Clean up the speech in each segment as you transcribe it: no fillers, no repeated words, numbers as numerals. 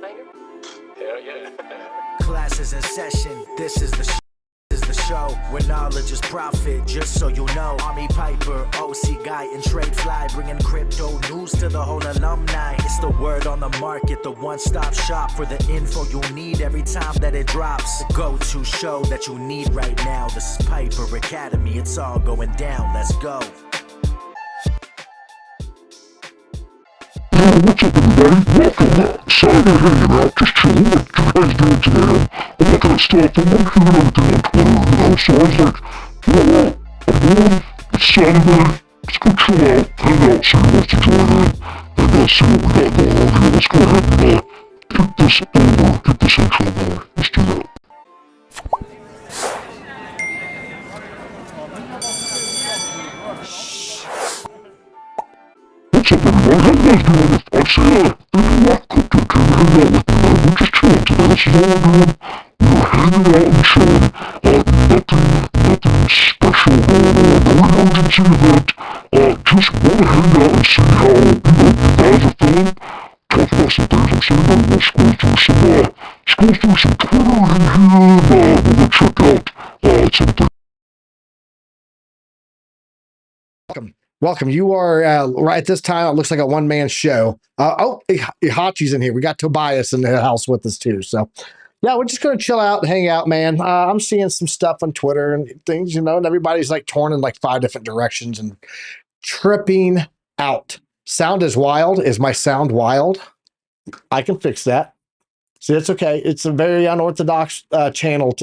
Hell yeah. Classes in session, this is the show where knowledge is profit, just so you know. Army Piper, OC guy, and trade fly, bringing crypto news to the whole alumni. It's the word on the market, the one-stop shop for the info you need every time that it drops. The go-to show that you need right now. This is Piper Academy, it's all going down. Let's go. What's up, everybody? Welcome. Sorry to hanging out, just chilling. What you guys doing today? I'm looking at stuff. I'm looking at everything on Twitter, so I was like, you know what? I'm bored. It's Saturday. Let's go chill out, hang out, see what's enjoying, and see what we got going on here. Let's go ahead and get this over, get this intro going. Let's do that. What's up, everybody? How you guys doing? I see Rock Crypto came to hang out with me, man. We're just chilling today. This is all we're doing. We're hanging out and chilling. Nothing special going on. No emergency event. Just want to hang out and see how, you guys are feeling. Talk about some things. I'm saying, man, we'll scroll through some Twitter in here. We're gonna check out some things. Welcome. You are right at this time. It looks like a one-man show. Hachi's in here. We got Tobias in the house with us too. So, yeah, we're just gonna chill out, and hang out, man. I'm seeing some stuff on Twitter and things, and everybody's like torn in like 5 different directions and tripping out. Sound is wild. Is my sound wild? I can fix that. See, it's okay. It's a very unorthodox channel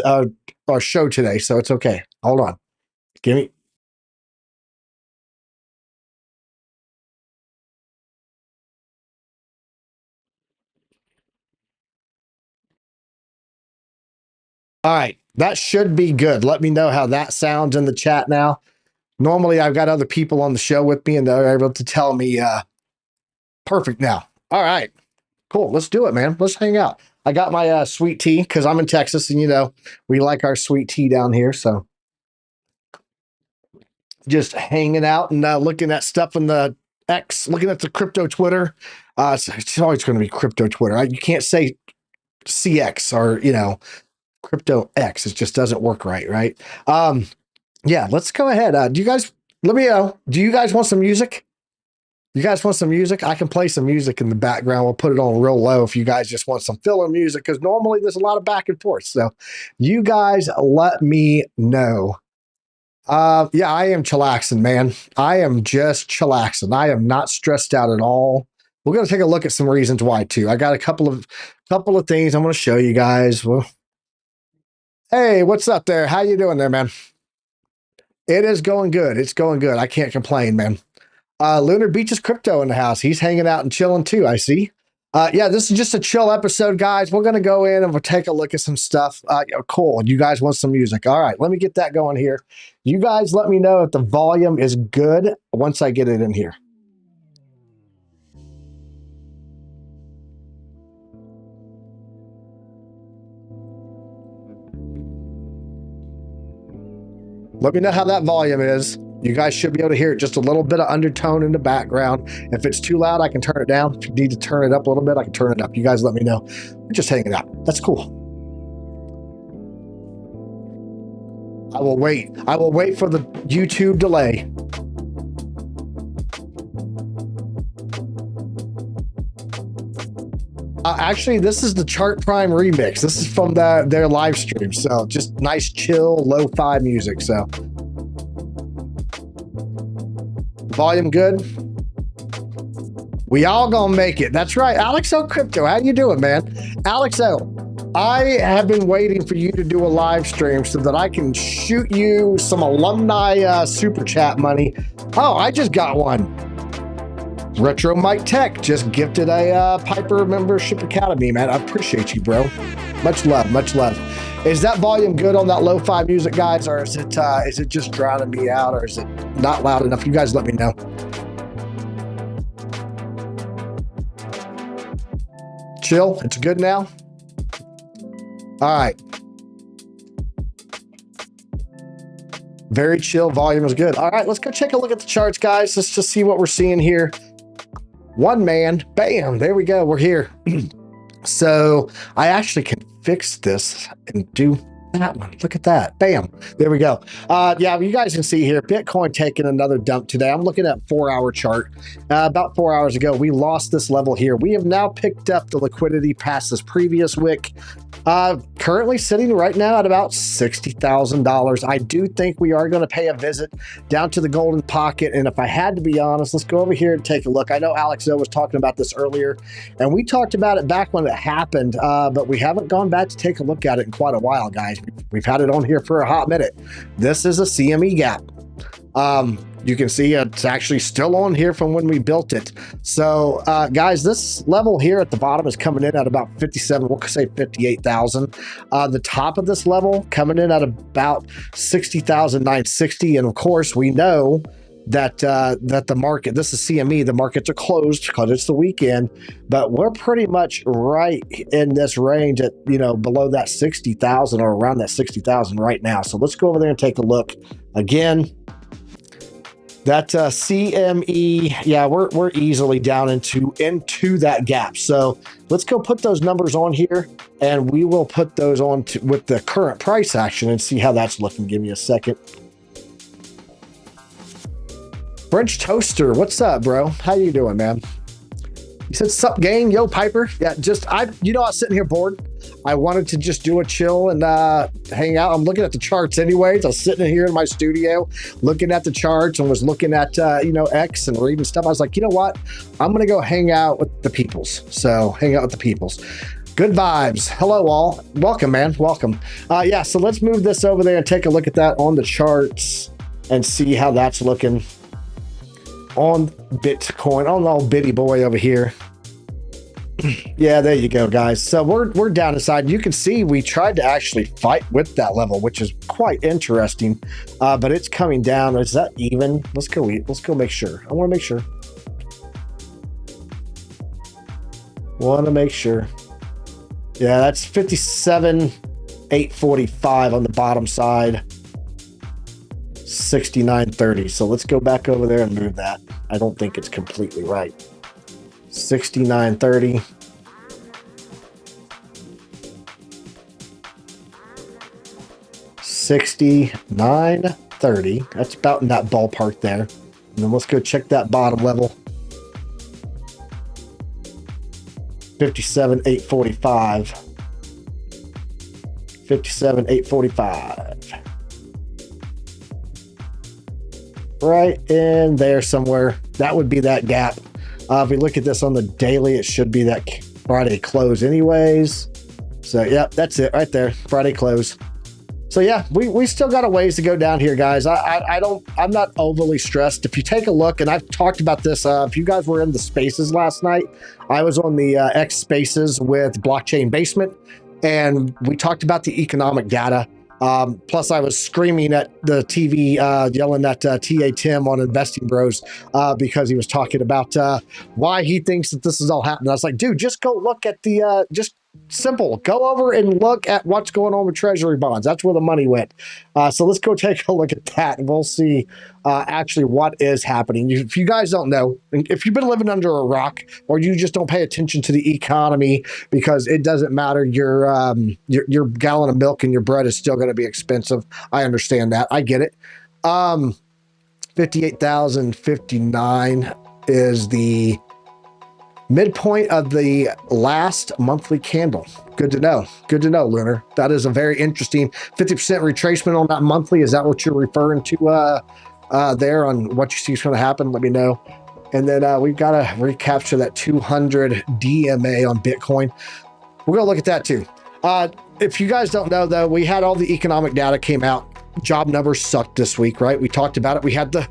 or show today, so it's okay. Hold on. Give me. All right, that should be good. Let me know how that sounds in the chat now. Normally, I've got other people on the show with me, and they're able to tell me perfect now. All right, cool. Let's do it, man. Let's hang out. I got my sweet tea because I'm in Texas, and we like our sweet tea down here. So just hanging out and looking at stuff in the X, looking at the crypto Twitter. It's always going to be crypto Twitter. You can't say CX or Crypto X. It just doesn't work right? Yeah, let's go ahead. Let me know, do you guys want some music? You guys want some music? I can play some music in the background. We'll put it on real low if you guys just want some filler music, because normally there's a lot of back and forth. So you guys let me know. Yeah, I am chillaxing, man. I am just chillaxing. I am not stressed out at all. We're going to take a look at some reasons why too. I got a couple of things I'm going to show you guys. Well, hey, what's up there? How you doing there, man? It is going good. It's going good. I can't complain, man. Lunar Beaches Crypto in the house. He's hanging out and chilling too, I see. Yeah, this is just a chill episode, guys. We're going to go in and we'll take a look at some stuff. Cool. You guys want some music. All right, let me get that going here. You guys let me know if the volume is good once I get it in here. Let me know how that volume is. You guys should be able to hear it, just a little bit of undertone in the background. If it's too loud, I can turn it down. If you need to turn it up a little bit, I can turn it up. You guys let me know. We're just hanging out. That's cool. I will wait. I will wait for the YouTube delay. Actually, this is the Chart Prime remix. This is from their live stream. So just nice, chill, lo-fi music. So volume good. We all gonna make it. That's right. Alex O Crypto. How you doing, man? Alex O, I have been waiting for you to do a live stream so that I can shoot you some alumni super chat money. Oh, I just got one. Retro Mike Tech just gifted a Piper Membership Academy, man. I appreciate you, bro. Much love, much love. Is that volume good on that lo-fi music, guys, or is it just drowning me out, or is it not loud enough? You guys let me know. Chill. It's good now. All right. Very chill. Volume is good. All right, let's go take a look at the charts, guys. Let's just see what we're seeing here. One man, bam, there we go. We're here. So I actually can fix this and do that one. Look at that. Bam. There we go. Yeah, you guys can see here, Bitcoin taking another dump today. I'm looking at 4-hour chart. About 4 hours ago, we lost this level here. We have now picked up the liquidity past this previous wick. Currently sitting right now at about $60,000. I do think we are going to pay a visit down to the golden pocket. And if I had to be honest, let's go over here and take a look. I know Alex O was talking about this earlier, and we talked about it back when it happened, but we haven't gone back to take a look at it in quite a while, guys. We've had it on here for a hot minute. This is a CME gap. You can see it's actually still on here from when we built it. So, guys, this level here at the bottom is coming in at about 57, we'll say 58,000. The top of this level coming in at about 60,960. And of course, we know that that the market, this is CME, the markets are closed because it's the weekend, but we're pretty much right in this range at, you know, below that 60,000 or around that 60,000 right now. So let's go over there and take a look again. That CME, yeah, we're easily down into that gap. So let's go put those numbers on here, and we will put those on with the current price action and see how that's looking. Give me a second. French Toaster, what's up, bro? How you doing, man? You said, sup, gang? Yo, Piper. Yeah, I was sitting here bored. I wanted to just do a chill and hang out. I'm looking at the charts anyways. I was sitting here in my studio looking at the charts and was looking at, X and reading stuff. I was like, you know what? I'm going to go hang out with the peoples. So hang out with the peoples. Good vibes. Hello, all. Welcome, man. Welcome. Yeah, so let's move this over there and take a look at that on the charts and see how that's looking on Bitcoin, on the old bitty boy over here. Yeah, there you go, guys. So we're down inside. You can see we tried to actually fight with that level, which is quite interesting. But it's coming down. Is that even? Let's go make sure. I want to make sure. Yeah, that's 57,845 on the bottom side. 69.30. So let's go back over there and move that. I don't think it's completely right. 69.30. $69.30. That's about in that ballpark there. And then let's go check that bottom level. 57,845. 57,845. Right in there somewhere. That would be that gap. If we look at this on the daily, it should be that Friday close anyways. So yeah, that's it right there. Friday close. So yeah, we still got a ways to go down here, guys. I'm not overly stressed. If you take a look, and I've talked about this, if you guys were in the spaces last night, I was on the X spaces with Blockchain Basement, and we talked about the economic data. Plus I was screaming at the TV, yelling at TA Tim on Investing Bros, because he was talking about why he thinks that this is all happening. I was like, dude, just go look at the, just simple, go over and look at what's going on with treasury bonds. That's where the money went. So let's go take a look at that, and we'll see actually what is happening. If you guys don't know, if you've been living under a rock, or you just don't pay attention to the economy because it doesn't matter, your gallon of milk and your bread is still going to be expensive. I understand that. I get it. 58,059 is the midpoint of the last monthly candle. Good to know. Good to know, Lunar. That is a very interesting 50% retracement on that monthly. Is that what you're referring to there on what you see is going to happen? Let me know. And then we've got to recapture that 200 DMA on Bitcoin. We're going to look at that too. If you guys don't know, though, we had all the economic data came out. Job numbers sucked this week, right? We talked about it. We had the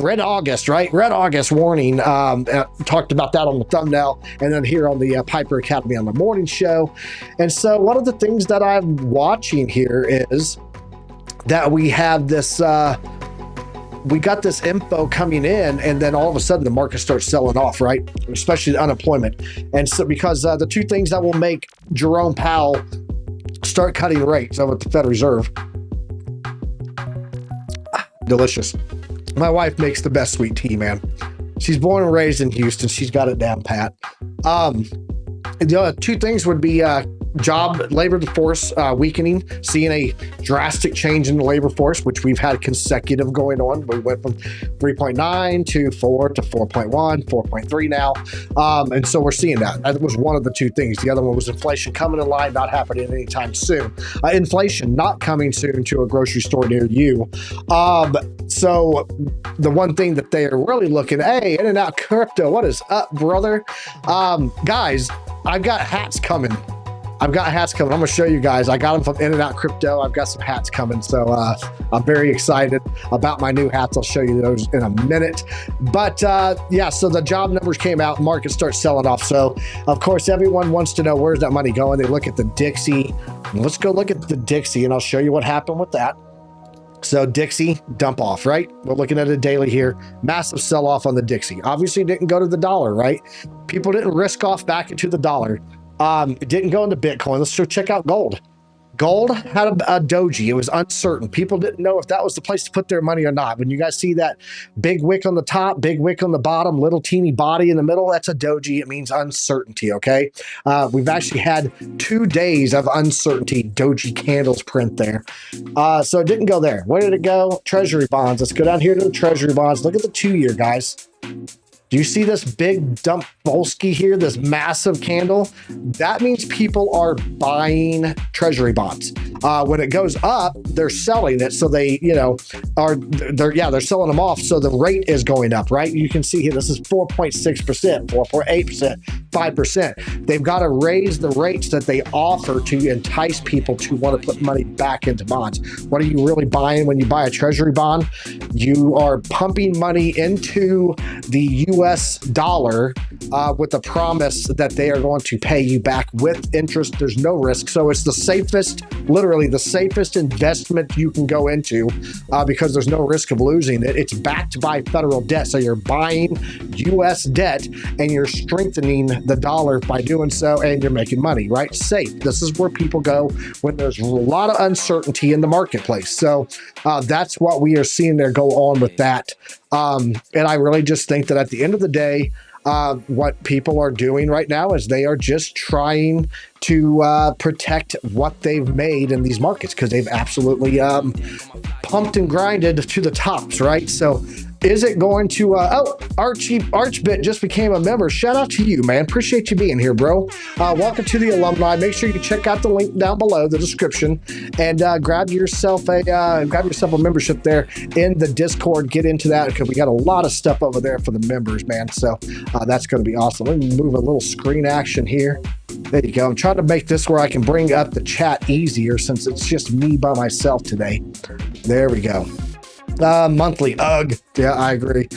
Red August, right? Red August warning. Talked about that on the thumbnail, and then here on the Piper Academy on the morning show. And so one of the things that I'm watching here is that we have this, we got this info coming in, and then all of a sudden the market starts selling off, right? Especially the unemployment. And so because the two things that will make Jerome Powell start cutting rates over at the Federal Reserve. Delicious. My wife makes the best sweet tea, man. She's born and raised in Houston. She's got it down pat. the two things would be labor force weakening, seeing a drastic change in the labor force, which we've had consecutive going on. We went from 3.9 to 4 to 4.1, 4.3 now. And so we're seeing that. That was one of the two things. The other one was inflation coming in line, not happening anytime soon. Inflation not coming soon to a grocery store near you. So the one thing that they are really looking, hey, In-N-Out Crypto, what is up, brother? Guys, I've got hats coming. I'm going to show you guys. I got them from In-N-Out Crypto. I've got some hats coming. So I'm very excited about my new hats. I'll show you those in a minute. But yeah, so the job numbers came out. Market starts selling off. So, of course, everyone wants to know where's that money going. They look at the Dixie. Let's go look at the Dixie, and I'll show you what happened with that. So Dixie, dump off, right? We're looking at a daily here. Massive sell off on the Dixie. Obviously didn't go to the dollar, right? People didn't risk off back into the dollar. It didn't go into Bitcoin. Let's go check out gold. Gold had a doji. It was uncertain. People didn't know if that was the place to put their money or not. When you guys see that big wick on the top, big wick on the bottom, little teeny body in the middle, that's a doji. It means uncertainty, okay? We've actually had 2 days of uncertainty doji candles print there. So it didn't go there. Where did it go? Treasury bonds. Let's go down here to the treasury bonds. Look at the 2-year, guys. Do you see this big dump Volsky here, this massive candle? That means people are buying treasury bonds. When it goes up, they're selling it. So they, they're selling them off. So the rate is going up, right? You can see here, this is 4.6%, 4.8%, 5%. They've got to raise the rates that they offer to entice people to want to put money back into bonds. What are you really buying when you buy a treasury bond? You are pumping money into the US dollar with the promise that they are going to pay you back with interest. There's no risk. So it's the safest, literally the safest investment you can go into because there's no risk of losing it. It's backed by federal debt. So you're buying US debt and you're strengthening the dollar by doing so, and you're making money, right? Safe. This is where people go when there's a lot of uncertainty in the marketplace. So that's what we are seeing there go on with that. And I really just think that at the end of the day, what people are doing right now is they are just trying to protect what they've made in these markets because they've absolutely pumped and grinded to the tops, right? So is it going to, Archbit just became a member. Member. Shout out to you, man. Appreciate you being here, bro. Welcome to the alumni. Make sure you check out the link down below, the description, and grab yourself a membership there in the Discord. Get into that because we got a lot of stuff over there for the members, man. So that's going to be awesome. Let me move a little screen action here. There you go. I'm trying to make this where I can bring up the chat easier since it's just me by myself today. There we go. Monthly. Ugh. Yeah, I agree.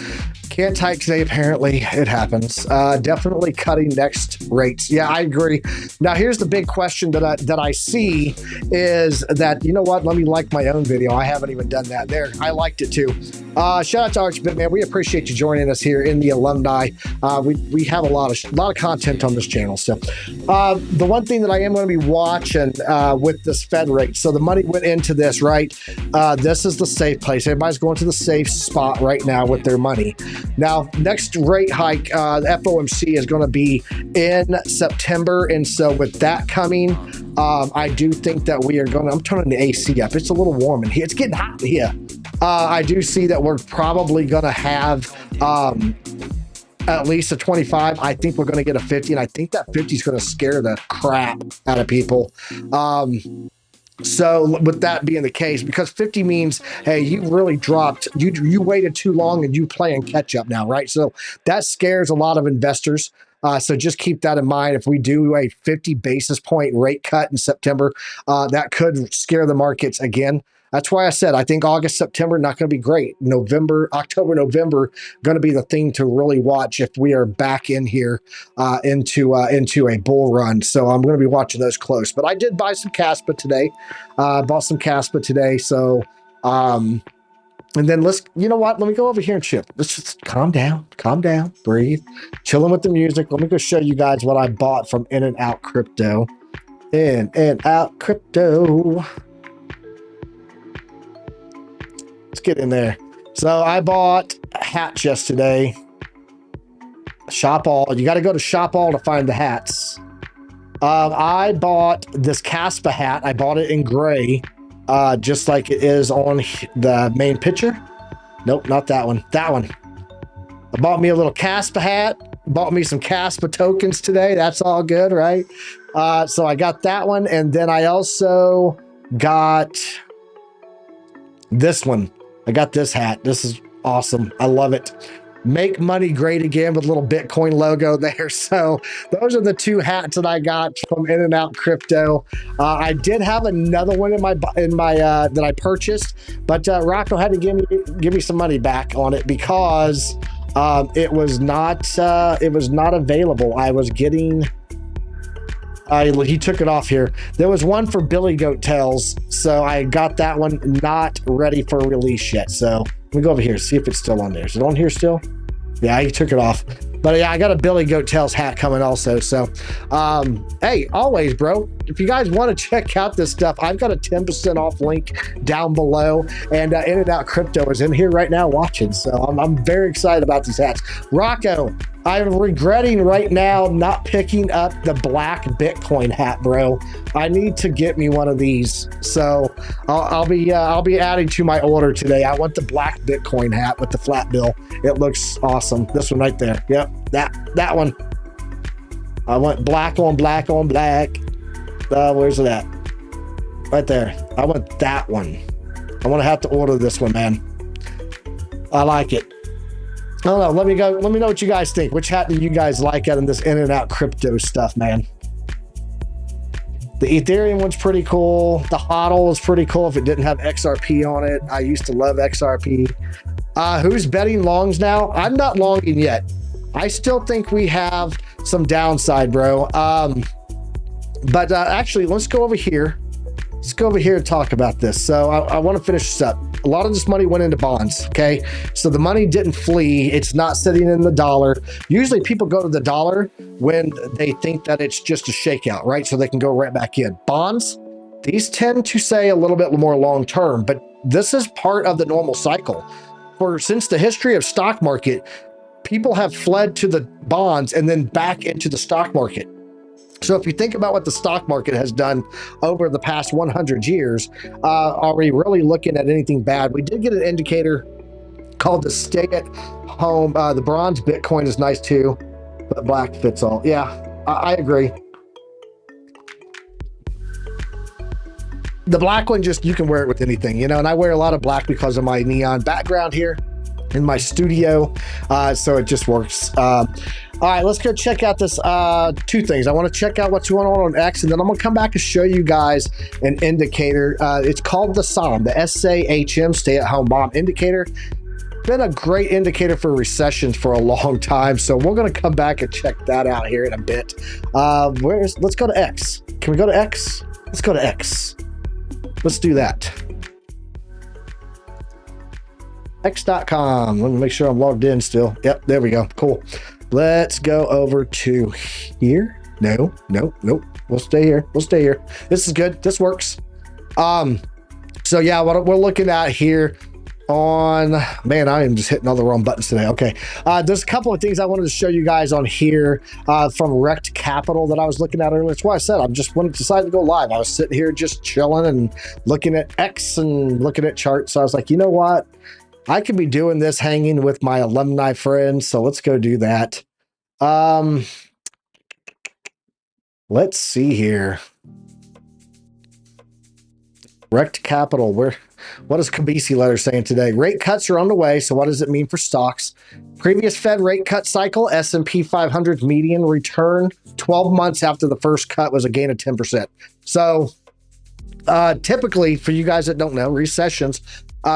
Can't type today, apparently. It happens. Definitely cutting next rates. Yeah, I agree. Now, here's the big question that I see is that, you know what? Let me like my own video. I haven't even done that there. I liked it too. Shout out to Archbit, man. We appreciate you joining us here in the alumni. We have a lot of content on this channel. So the one thing that I am going to be watching with this Fed rate. So the money went into this, right? This is the safe place. Everybody's going to the safe spot right now with their money. Now, next rate hike, FOMC is going to be in September. And so with that coming, I do think that we are going to, I'm turning the AC up. It's a little warm in here. It's getting hot here. I do see that we're probably going to have at least a 25. I think we're going to get a 50. And I think that 50 is going to scare the crap out of people. So with that being the case, because 50 means, hey, you really dropped, you waited too long and you playing catch up now, right? So that scares a lot of investors. So just keep that in mind. If we do a 50 basis point rate cut in September, that could scare the markets again. That's why I said I think August, September, not going to be great. October, November, going to be the thing to really watch if we are back in here into a bull run. So I'm going to be watching those close. But I did buy some Caspa today. Bought some Caspa today. So, and then you know what? Let me go over here and chip. Let's just calm down, breathe, chilling with the music. Let me go show you guys what I bought from In-N-Out Crypto. In-N-Out Crypto. Let's get in there. So I bought hats yesterday. Shop All. You got to go to Shop All to find the hats. I bought this Caspa hat. I bought it in gray, just like it is on the main picture. Nope, not that one. That one. I bought me a little Caspa hat. Bought me some Caspa tokens today. That's all good, right? So I got that one. And then I also got this one. I got this hat. This is awesome. I love it. Make money great again with a little Bitcoin logo there. So those are the two hats that I got from In and Out Crypto. I did have another one in my that I purchased, but Rocco had to give me some money back on it because it was not available. I was getting. He took it off here. There was one for Billy Goat Tails, so I got that one not ready for release yet. So let me go over here, see if it's still on there. Is it on here still? Yeah, he took it off. But yeah, I got a Billy Goat Tails hat coming also. So, hey, always, bro, if you guys want to check out this stuff, I've got a 10% off link down below. And In and Out Crypto is in here right now watching. So I'm very excited about these hats. Rocco, I'm regretting right now not picking up the black Bitcoin hat, bro. I need to get me one of these. So I'll be adding to my order today. I want the black Bitcoin hat with the flat bill. It looks awesome. This one right there. Yep, that one. I want black on black on black. Where's it at? Right there. I want that one. I'm gonna have to order this one, man. I like it. I don't know. Let me know what you guys think. Which hat do you guys like out of this In and Out Crypto stuff, man? The Ethereum one's pretty cool. The HODL is pretty cool if it didn't have XRP on it. I used to love XRP. Who's betting longs now? I'm not longing yet. I still think we have some downside, bro. But actually, let's go over here. Let's go over here and talk about this. So I want to finish this up. A lot of this money went into bonds, okay? So the money didn't flee. It's not sitting in the dollar. Usually people go to the dollar when they think that it's just a shakeout, right? So they can go right back in. Bonds, these tend to say a little bit more long-term, but this is part of the normal cycle. Since the history of stock market, people have fled to the bonds and then back into the stock market. So if you think about what the stock market has done over the past 100 years, are we really looking at anything bad? We did get an indicator called the stay at home. The bronze Bitcoin is nice too, but black fits all. Yeah, I agree. The black one, just, you can wear it with anything, you know, and I wear a lot of black because of my neon background here in my studio. So it just works. All right, let's go check out this two things. I want to check out what's going on X, and then I'm going to come back and show you guys an indicator. It's called the SAHM, the SAHM, Stay-at-Home Bomb Indicator. Been a great indicator for recessions for a long time, so we're going to come back and check that out here in a bit. Let's go to X. Can we go to X? Let's go to X. Let's do that. X.com. Let me make sure I'm logged in still. Yep, there we go. Cool. Let's go over to here. No. We'll stay here. This is good. This works. So yeah, what we're looking at here on, man, I am just hitting all the wrong buttons today. Okay. There's a couple of things I wanted to show you guys on here from Rect Capital that I was looking at earlier. That's why I said decided to go live. I was sitting here just chilling and looking at X and looking at charts. So I was like, you know what? I could be doing this hanging with my alumni friends, so let's go do that. Let's see here. Rect Capital, what is Kabisi letter saying today? Rate cuts are on the way, so what does it mean for stocks? Previous Fed rate cut cycle, S&P 500 median return 12 months after the first cut was a gain of 10%. So typically, for you guys that don't know, recessions,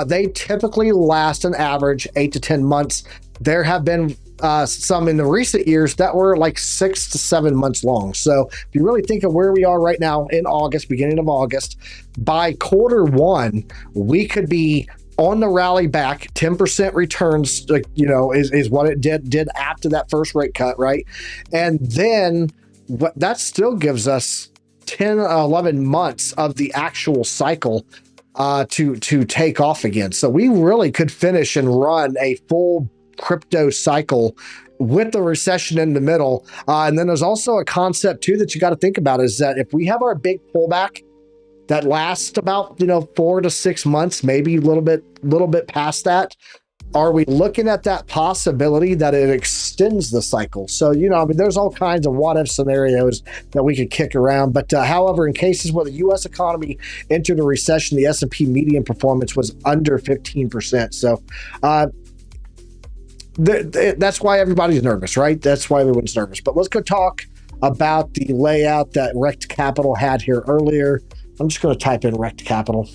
they typically last an average 8 to 10 months. There have been some in the recent years that were like 6 to 7 months long. So if you really think of where we are right now in August, beginning of August, by quarter 1, we could be on the rally back. 10% returns, is what it did after that first rate cut, right? And then that still gives us 10 or 11 months of the actual cycle to take off again. So we really could finish and run a full crypto cycle with the recession in the middle. And then there's also a concept too that you got to think about is that if we have our big pullback that lasts about 4 to 6 months, maybe a little bit past that, are we looking at that possibility that it extends the cycle? So, there's all kinds of what if scenarios that we could kick around. But however, in cases where the U.S. economy entered a recession, the S&P median performance was under 15%. So that's why everybody's nervous, right? That's why everyone's nervous. But let's go talk about the layout that Rect Capital had here earlier. I'm just going to type in Rect Capital.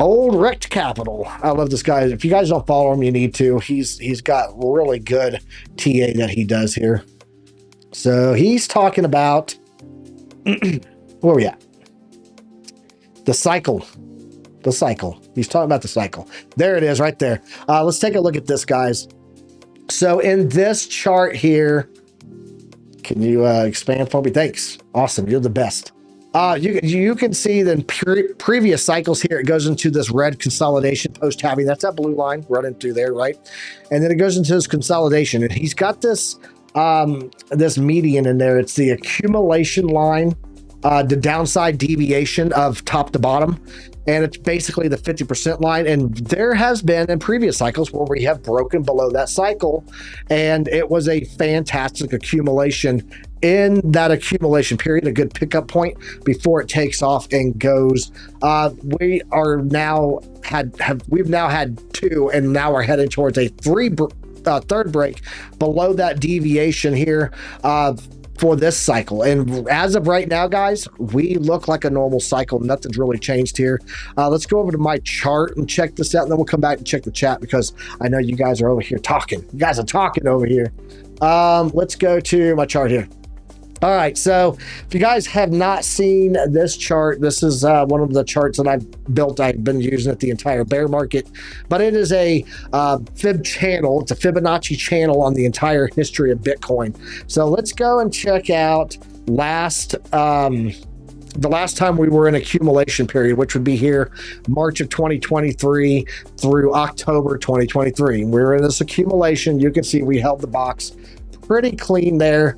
Old Rect Capital. I love this guy. If you guys don't follow him, you need to. He's got really good TA that he does here. So he's talking about where are we at? The cycle. The cycle. He's talking about the cycle. There it is right there. Let's take a look at this, guys. So in this chart here, can you expand for me? Thanks. Awesome. You're the best. You can see then previous cycles here, it goes into this red consolidation post-halving. That's that blue line running through there, right? And then it goes into this consolidation. And he's got this this median in there. It's the accumulation line, the downside deviation of top to bottom. And it's basically the 50% line. And there has been in previous cycles where we have broken below that cycle. And it was a fantastic accumulation in that accumulation period, a good pickup point before it takes off and goes. We've now had two, and now we're heading towards a third break below that deviation here for this cycle. And as of right now, guys, we look like a normal cycle. Nothing's really changed here. Let's go over to my chart and check this out, and then we'll come back and check the chat because I know you guys are over here talking. You guys are talking over here. Let's go to my chart here. All right, so if you guys have not seen this chart, this is one of the charts that I've built. I've been using it the entire bear market, but it is a Fib channel. It's a Fibonacci channel on the entire history of Bitcoin. So let's go and check out the last time we were in accumulation period, which would be here March of 2023 through October 2023. We were in this accumulation. You can see we held the box pretty clean there.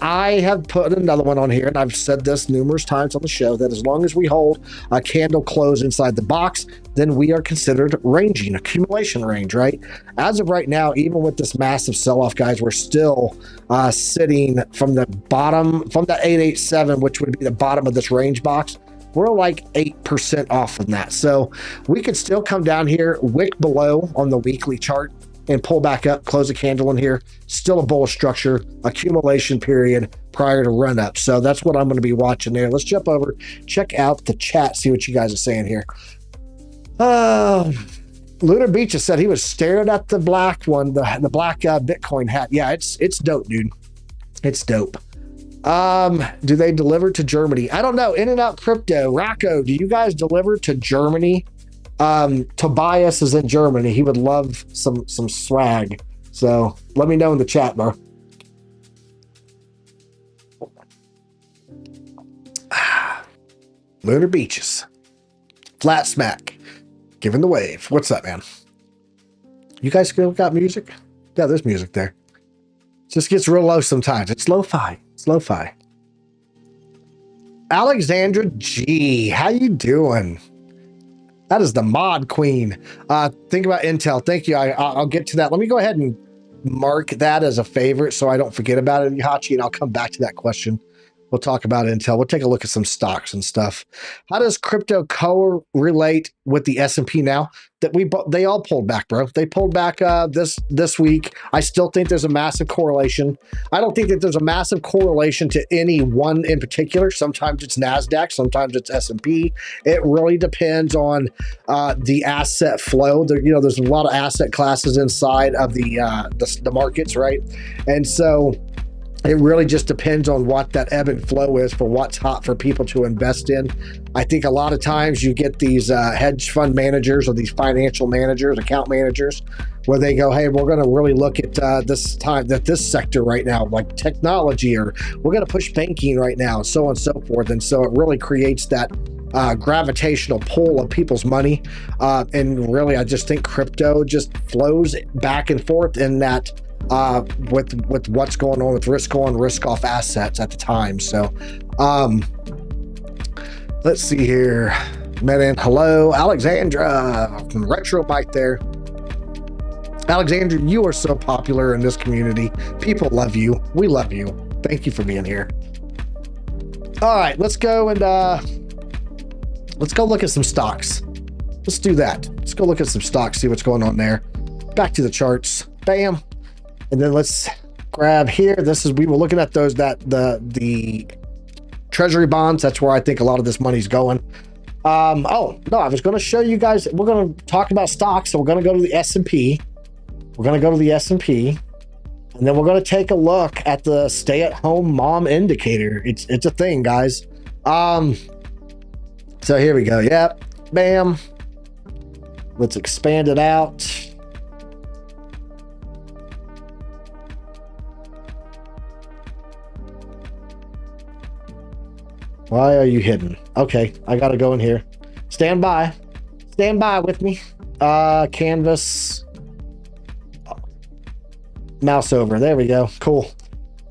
I have put another one on here, and I've said this numerous times on the show, that as long as we hold a candle close inside the box, then we are considered ranging, accumulation range, right? As of right now, even with this massive sell-off, guys, we're still sitting from the bottom, from that 887, which would be the bottom of this range box. We're like 8% off from that. So we could still come down here, wick below on the weekly chart, and pull back up, close a candle in here. Still a bullish structure, accumulation period prior to run up. So that's what I'm going to be watching there. Let's jump over, check out the chat, see what you guys are saying here. Lunar Beach has said he was staring at the black one, the black Bitcoin hat. Yeah, it's dope, dude. It's dope. Do they deliver to Germany? I don't know. In and Out Crypto, Rocco, do you guys deliver to Germany? Tobias is in Germany. He would love some swag. So let me know in the chat, bro. Lunar Beaches. Flat Smack. Giving the wave. What's up, man? You guys still got music? Yeah, there's music there. It just gets real low sometimes. It's lo-fi. It's lo-fi. Alexandra G. How you doing? That is the mod queen. Think about Intel. Thank you. I'll get to that. Let me go ahead and mark that as a favorite so I don't forget about it, Hachi, and I'll come back to that question. We'll talk about Intel. We'll take a look at some stocks and stuff. How does crypto correlate with the S&P now? That they all pulled back, bro. They pulled back this week. I still think there's a massive correlation. I don't think that there's a massive correlation to any one in particular. Sometimes it's NASDAQ, sometimes it's S&P. It really depends on the asset flow. There's a lot of asset classes inside of the markets, right? And so it really just depends on what that ebb and flow is for what's hot for people to invest in. I think a lot of times you get these hedge fund managers or these financial managers, account managers, where they go, hey, we're going to really look at this sector right now, like technology, or we're going to push banking right now, so on and so forth. And so it really creates that gravitational pull of people's money. And really, I just think crypto just flows back and forth in that with what's going on with risk on, risk off assets at the time. So let's see here. Man, hello, Alexandra from Retro Bike there. Alexandra, you are so popular in this community. People love you. We love you. Thank you for being here. All right, let's go and let's go look at some stocks. Let's do that. Let's go look at some stocks, see what's going on there. Back to the charts. Bam. And then let's grab here. We were looking at those, the treasury bonds. That's where I think a lot of this money's going. Oh no, I was going to show you guys, we're going to talk about stocks. So we're going to go to the S&P. We're going to go to the S&P, and then we're going to take a look at the stay-at-home mom indicator. It's a thing, guys. So here we go. Yep. Bam. Let's expand it out. Why are you hidden? Okay, I got to go in here. Stand by. Stand by with me. Canvas. Mouse over. There we go. Cool.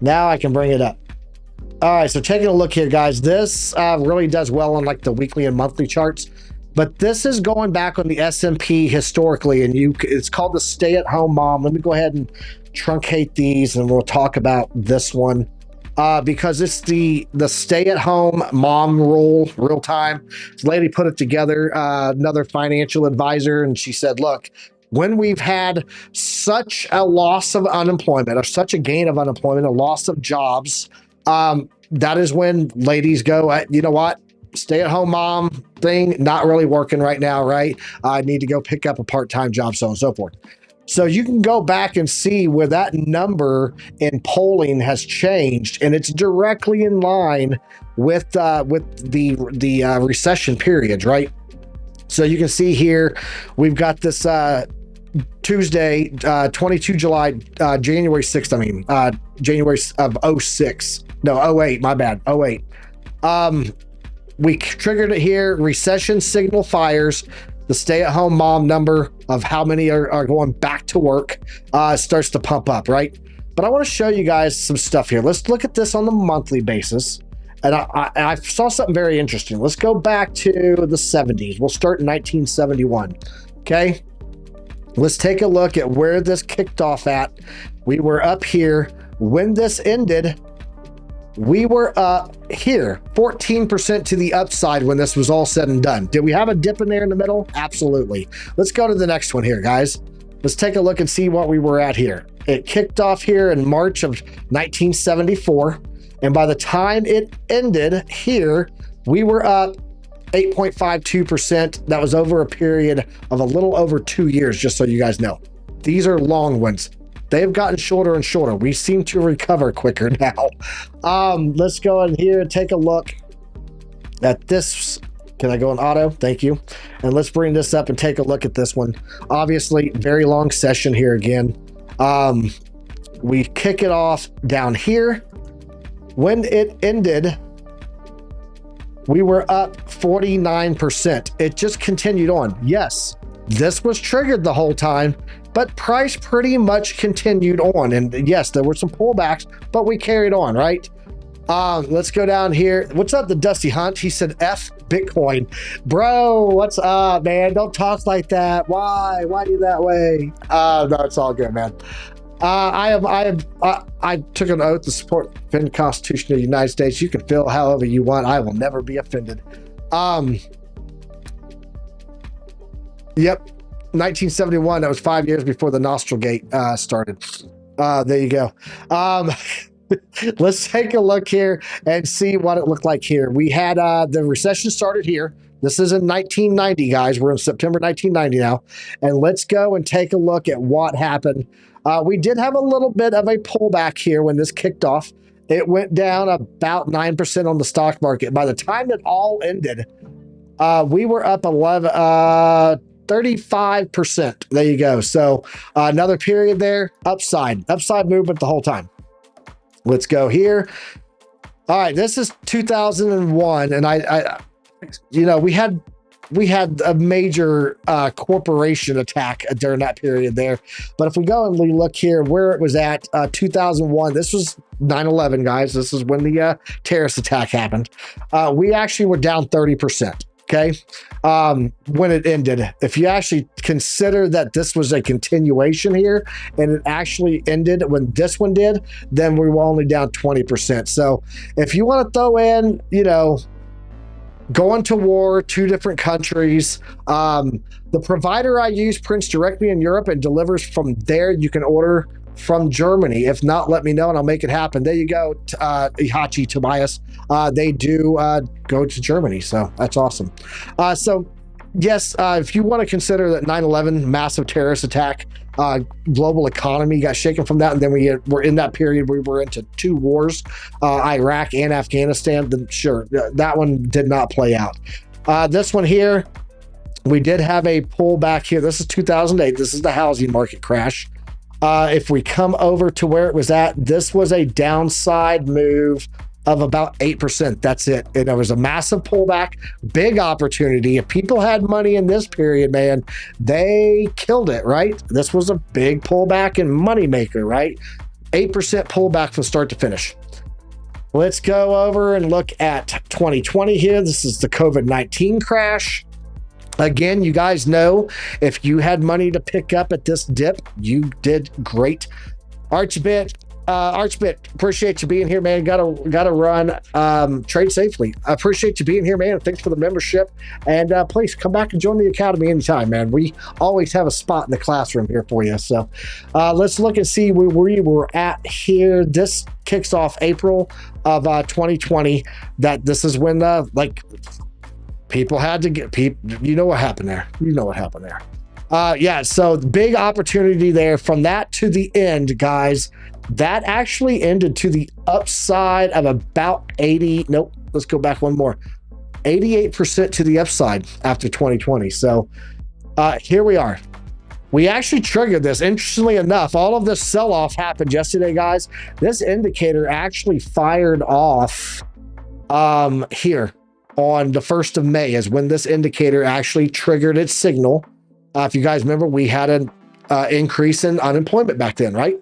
Now I can bring it up. All right, so taking a look here, guys. This really does well on like the weekly and monthly charts, but this is going back on the S&P historically, and it's called the stay-at-home mom. Let me go ahead and truncate these, and we'll talk about this one because it's the stay-at-home mom rule, real time. This lady put it together, another financial advisor, and she said, look, when we've had such a loss of unemployment or such a gain of unemployment, a loss of jobs, that is when ladies go, you know what? Stay-at-home mom thing, not really working right now, right? I need to go pick up a part-time job, so on and so forth. So you can go back and see where that number in polling has changed, and it's directly in line with the recession periods, right? So you can see here, we've got this Tuesday, 22 July, January 6th, January of 06. No, 08, my bad, 08. We triggered it here, recession signal fires. The stay-at-home mom number of how many are going back to work starts to pump up, right? But I want to show you guys some stuff here. Let's look at this on the monthly basis. And I saw something very interesting. Let's go back to the 70s. We'll start in 1971. Okay. Let's take a look at where this kicked off at. We were up here. When this ended, we were up here, 14% to the upside when this was all said and done. Did we have a dip in there in the middle? Absolutely. Let's go to the next one here, guys. Let's take a look and see what we were at here. It kicked off here in March of 1974. And by the time it ended here, we were up 8.52%. That was over a period of a little over 2 years, just so you guys know. These are long ones. They've gotten shorter and shorter. We seem to recover quicker now. Let's go in here and take a look at this. Can I go in auto? Thank you. And let's bring this up and take a look at this one. Obviously, very long session here again. We kick it off down here. When it ended, we were up 49%. It just continued on. Yes, this was triggered the whole time, but price pretty much continued on. And yes, there were some pullbacks, but we carried on, right? Let's go down here. What's up, the Dusty Hunt? He said, F Bitcoin. Bro, what's up, man? Don't talk like that. Why? Why are you that way? No, it's all good, man. I took an oath to support and defend the Constitution of the United States. You can feel however you want. I will never be offended. Yep. 1971. That was 5 years before the Nostril Gate started. There you go. Let's take a look here and see what it looked like here. We had the recession started here. This is in 1990, guys. We're in September 1990 now. And let's go and take a look at what happened. We did have a little bit of a pullback here when this kicked off. It went down about 9% on the stock market. By the time it all ended, we were up 35%. There you go. So another period there, upside movement the whole time. Let's go here. All right, this is 2001, and I we had we had a major corporation attack during that period there. But if we go and we look here where it was at 2001, this was 9/11, guys. This is when the terrorist attack happened. We actually were down 30%. Okay. When it ended, if you actually consider that this was a continuation here and it actually ended when this one did, then we were only down 20%. So if you want to throw in, you know, going to war, 2 different countries, the provider I use prints directly in Europe and delivers from there. You can order from Germany. If not, let me know and I'll make it happen. There you go, Ihachi Tobias. They do go to Germany, so that's awesome. So yes, if you want to consider that 9/11 massive terrorist attack, global economy got shaken from that, and then we were in that period we were into 2 wars, Iraq and Afghanistan, then sure, that one did not play out. This one here, we did have a pullback here. This is 2008. This is the housing market crash. If we come over to where it was at, this was a downside move of about 8%. That's it. And there was a massive pullback, big opportunity. If people had money in this period, man, they killed it, right? This was a big pullback and money maker, right? 8% pullback from start to finish. Let's go over and look at 2020 here. This is the COVID-19 crash. Again, you guys know if you had money to pick up at this dip, you did great. Archbit, appreciate you being here, man. Gotta run. Trade safely. I appreciate you being here, man. Thanks for the membership. And please come back and join the academy anytime, man. We always have a spot in the classroom here for you. So let's look and see where we were at here. This kicks off April of 2020. That this is when people had to get people. You know what happened there. Yeah, so the big opportunity there. From that to the end, guys, that actually ended to the upside of about 80. Nope, let's go back one more. 88% to the upside after 2020. So here we are. We actually triggered this. Interestingly enough, all of this sell-off happened yesterday, guys. This indicator actually fired off here on the 1st of May is when this indicator actually triggered its signal. If you guys remember, we had an increase in unemployment back then, right?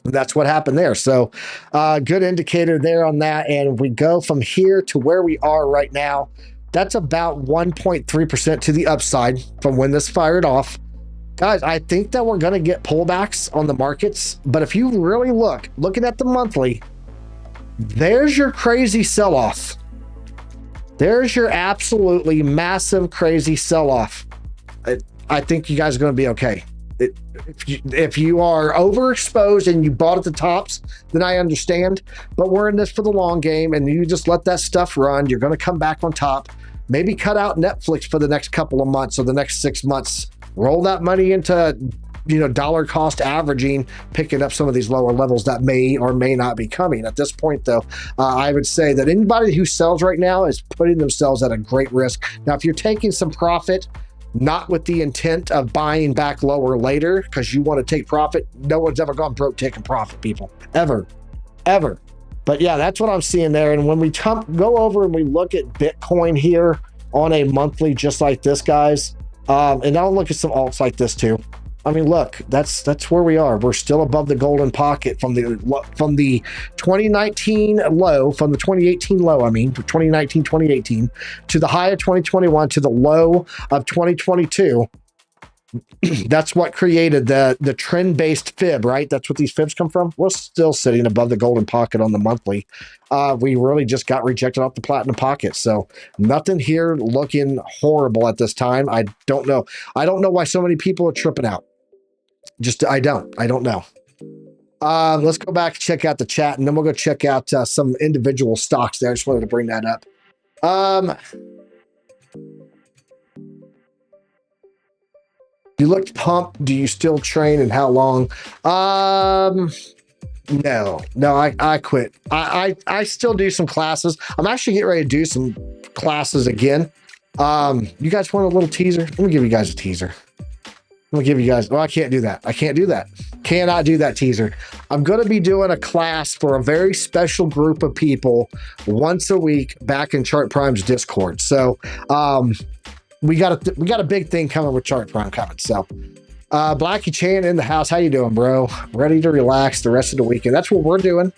And that's what happened there. So good indicator there on that. And we go from here to where we are right now. That's about 1.3% to the upside from when this fired off. Guys, I think that we're going to get pullbacks on the markets. But if you really looking at the monthly, there's your crazy sell-off. There's your absolutely massive, crazy sell-off. I think you guys are going to be okay. If you are overexposed and you bought at the tops, then I understand. But we're in this for the long game, and you just let that stuff run. You're going to come back on top. Maybe cut out Netflix for the next couple of months or the next 6 months. Roll that money into, dollar cost averaging, picking up some of these lower levels that may or may not be coming. At this point, though, I would say that anybody who sells right now is putting themselves at a great risk. Now, if you're taking some profit, not with the intent of buying back lower later because you want to take profit, no one's ever gone broke taking profit, people. Ever. But yeah, that's what I'm seeing there. And when we go over and we look at Bitcoin here on a monthly, just like this, guys, and I'll look at some alts like this too. I mean, look, that's where we are. We're still above the golden pocket from the 2019 low, from the 2018 low, 2019, 2018, to the high of 2021, to the low of 2022. That's what created the trend-based fib, right? That's what these fibs come from. We're still sitting above the golden pocket on the monthly. We really just got rejected off the platinum pocket. So nothing here looking horrible at this time. I don't know why so many people are tripping out. I don't know. Let's go back and check out the chat, and then we'll go check out some individual stocks there. I just wanted to bring that up. You looked pumped. Do you still train, and how long? No, I quit. I still do some classes. I'm actually getting ready to do some classes again. You guys want a little teaser? Let me give you guys a teaser. I'm gonna give you guys, I can't do that. Cannot do that teaser. I'm going to be doing a class for a very special group of people once a week back in Chart Prime's Discord. So we got a big thing coming with Chart Prime coming. So Blackie Chan in the house. How you doing, bro? Ready to relax the rest of the weekend. That's what we're doing.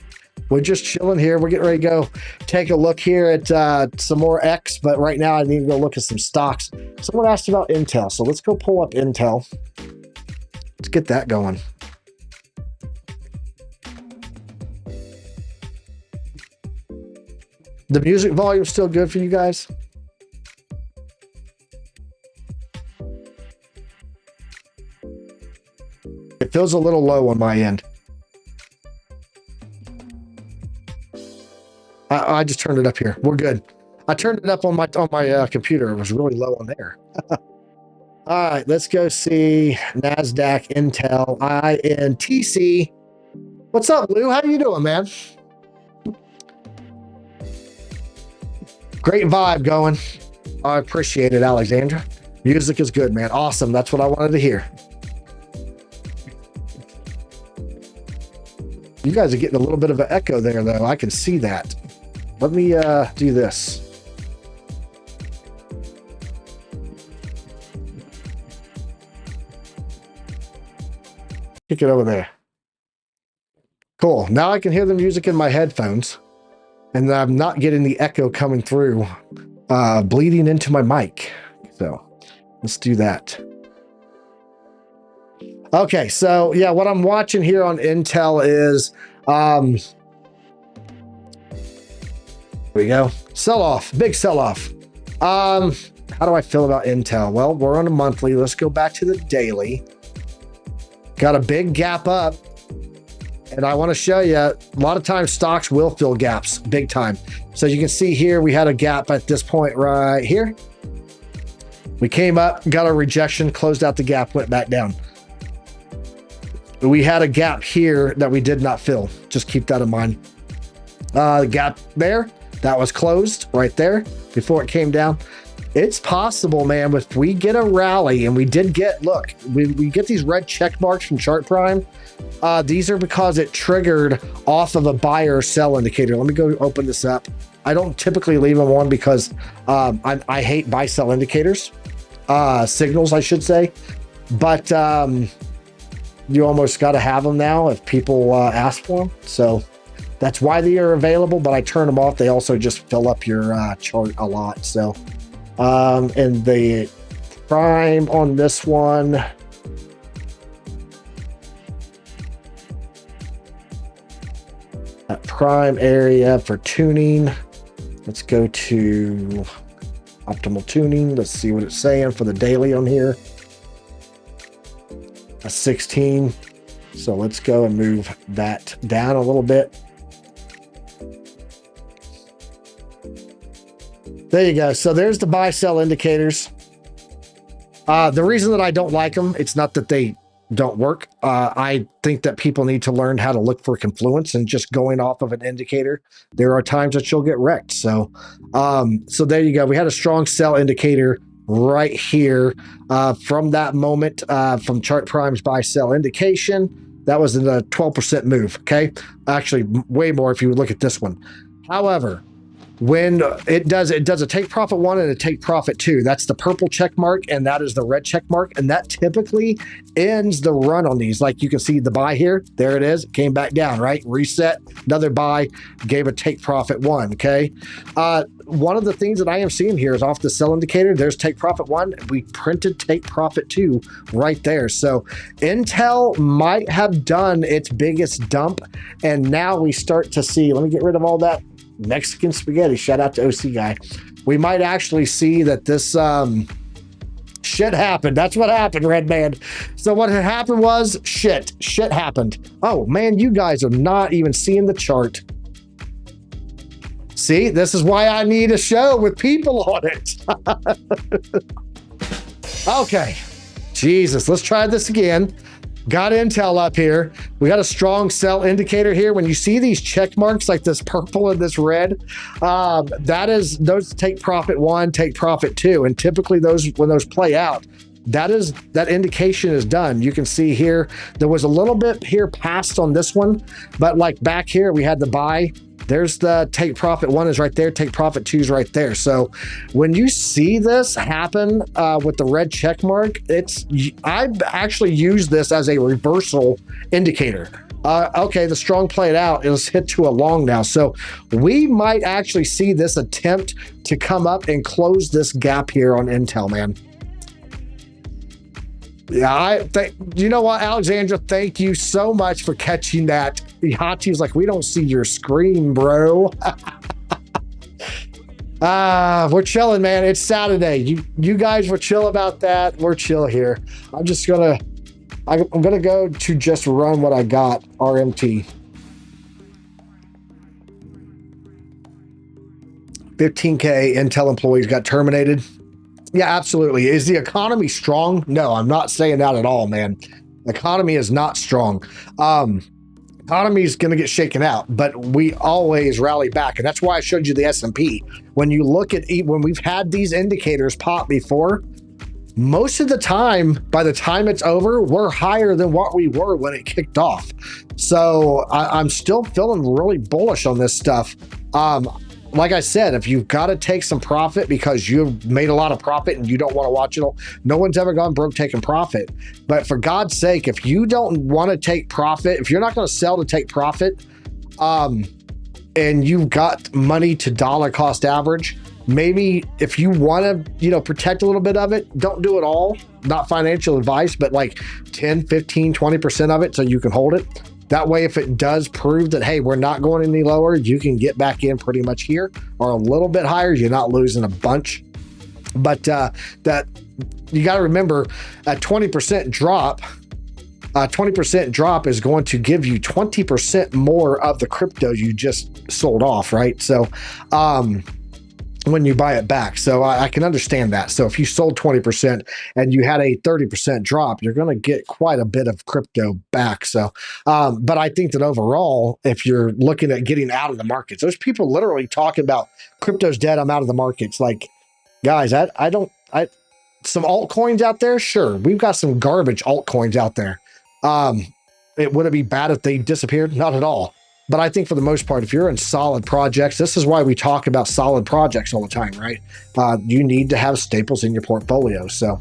We're just chilling here. We're getting ready to go take a look here at some more X, but right now I need to go look at some stocks. Someone asked about Intel, so let's go pull up Intel. Let's get that going. The music volume still good for you guys? It feels a little low on my end. I just turned it up here. We're good. I turned it up on my computer. It was really low on there. All right, let's go see NASDAQ, Intel, INTC. What's up, Lou? How you doing, man? Great vibe going. I appreciate it, Alexandra. Music is good, man. Awesome. That's what I wanted to hear. You guys are getting a little bit of an echo there, though. I can see that. Let me do this. Kick it over there. Cool. Now I can hear the music in my headphones, and I'm not getting the echo coming through, bleeding into my mic. So let's do that. Okay, so yeah, what I'm watching here on Intel is here we go. Sell off, big sell off. How do I feel about Intel? Well, we're on a monthly. Let's go back to the daily. Got a big gap up, and I want to show you a lot of times stocks will fill gaps big time. So you can see here, we had a gap at this point right here. We came up, got a rejection, closed out the gap, went back down. We had a gap here that we did not fill. Just keep that in mind. The gap there, that was closed right there before it came down. It's possible, man, if we get a rally, and we did get, look, we get these red check marks from Chart Prime. These are because it triggered off of a buy or sell indicator. Let me go open this up. I don't typically leave them on because I hate buy sell indicators, signals, I should say. But you almost got to have them now if people ask for them. So that's why they are available, but I turn them off. They also just fill up your chart a lot. So, and the prime on this one, that prime area for tuning. Let's go to optimal tuning. Let's see what it's saying for the daily on here. A 16. So let's go and move that down a little bit. There you go. So there's the buy sell indicators. The reason that I don't like them, it's not that they don't work. I think that people need to learn how to look for confluence, and just going off of an indicator, there are times that you'll get wrecked. So, so there you go. We had a strong sell indicator right here from that moment, from Chart Prime's buy sell indication. That was in a 12% move. Okay. Actually way more if you look at this one. However, when it does a take profit 1 and a take profit 2. That's the purple check mark, and that is the red check mark, and that typically ends the run on these. Like you can see the buy here, there it is, came back down, right? Reset, another buy, gave a take profit 1. Okay, one of the things that I am seeing here is off the sell indicator, there's take profit 1. We printed take profit 2 right there. So Intel might have done its biggest dump, and now we start to see, let me get rid of all that Mexican spaghetti. Shout out to OC guy. We might actually see that this shit happened. That's what happened, Red Man. So what had happened was shit happened. Oh man, you guys are not even seeing the chart. See, this is why I need a show with people on it. Okay, Jesus, let's try this again. Got Intel up here. We got a strong sell indicator here. When you see these check marks like this purple and this red, that is, those take profit 1, take profit 2. And typically those, when those play out, that indication is done. You can see here, there was a little bit here passed on this one, but like back here, we had the buy There's the take profit 1 is right there. Take profit 2 is right there. So when you see this happen with the red check mark, I've actually used this as a reversal indicator. Okay, the strong played out. It was hit to a long now. So we might actually see this attempt to come up and close this gap here on Intel, man. Yeah, you know what, Alexandra, thank you so much for catching that. Hachi's like, we don't see your screen, bro. We're chilling, man. It's Saturday. You guys were chill about that. We're chill here. I'm gonna go to just run what I got, RMT. 15K Intel employees got terminated. Yeah, absolutely. Is the economy strong? No, I'm not saying that at all, man. The economy is not strong. Economy is going to get shaken out, but we always rally back. And that's why I showed you the S&P. When you look at, when we've had these indicators pop before, most of the time, by the time it's over, we're higher than what we were when it kicked off. So I'm still feeling really bullish on this stuff. Like I said, if you've got to take some profit because you've made a lot of profit and you don't want to watch it all, no one's ever gone broke taking profit. But for God's sake, if you don't want to take profit, if you're not going to sell to take profit, and you've got money to dollar cost average, maybe if you want to, protect a little bit of it, don't do it all. Not financial advice, but like 10, 15, 20% of it so you can hold it. That way, if it does prove that, hey, we're not going any lower, you can get back in pretty much here or a little bit higher. You're not losing a bunch. But that you got to remember, a 20% drop, 20% drop is going to give you 20% more of the crypto you just sold off, right? So when you buy it back. So I can understand that. So if you sold 20% and you had a 30% drop, you're going to get quite a bit of crypto back. So, but I think that overall, if you're looking at getting out of the markets, there's people literally talking about crypto's dead, I'm out of the markets. Like, guys, some altcoins out there. Sure. We've got some garbage altcoins out there. Would it be bad if they disappeared? Not at all. But I think for the most part, if you're in solid projects, this is why we talk about solid projects all the time, right? You need to have staples in your portfolio. So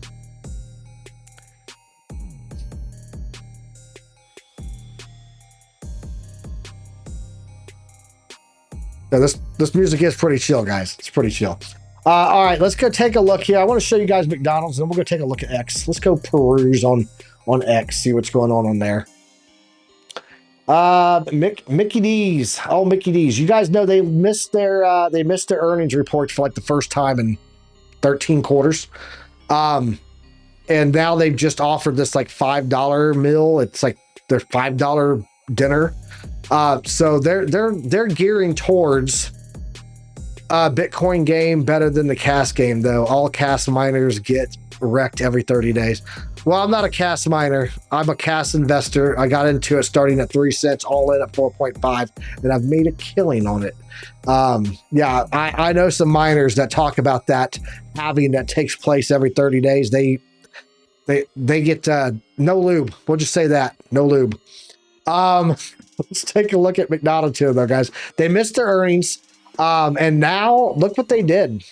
now this music is pretty chill, guys. It's pretty chill. All right, let's go take a look here. I want to show you guys McDonald's, and then we'll go take a look at X. Let's go peruse on X, see what's going on there. Mickey D's. Oh, Mickey D's. You guys know they missed their earnings report for like the first time in 13 quarters. And now they've just offered this like $5 meal. It's like their $5 dinner. So they're gearing towards Bitcoin game better than the CAS game, though. All CAS miners get wrecked every 30 days. Well, I'm not a CAS miner. I'm a CAS investor. I got into it starting at 3 cents, all in at 4.5, and I've made a killing on it. Yeah, I know some miners that talk about that halving that takes place every 30 days. They get no lube. We'll just say that, no lube. Let's take a look at McDonald's here, though, guys. They missed their earnings, and now look what they did.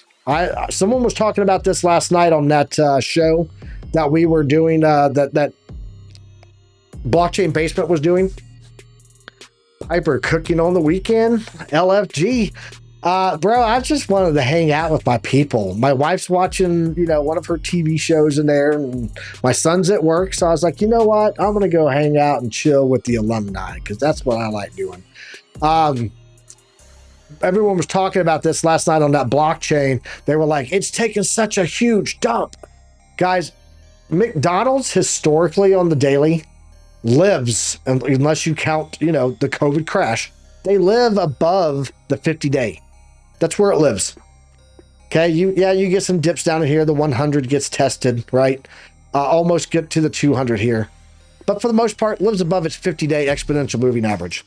Someone was talking about this last night on that show that we were doing, that Blockchain Basement was doing. Piper cooking on the weekend. LFG. Bro, I just wanted to hang out with my people. My wife's watching, one of her TV shows in there, and my son's at work. So I was like, you know what? I'm going to go hang out and chill with the alumni because that's what I like doing. Everyone was talking about this last night on that blockchain. They were like, it's taken such a huge dump. Guys, McDonald's historically on the daily lives, unless you count, the COVID crash, they live above the 50-day. That's where it lives. Okay, you get some dips down here. The 100 gets tested, right? Almost get to the 200 here. But for the most part, lives above its 50-day exponential moving average.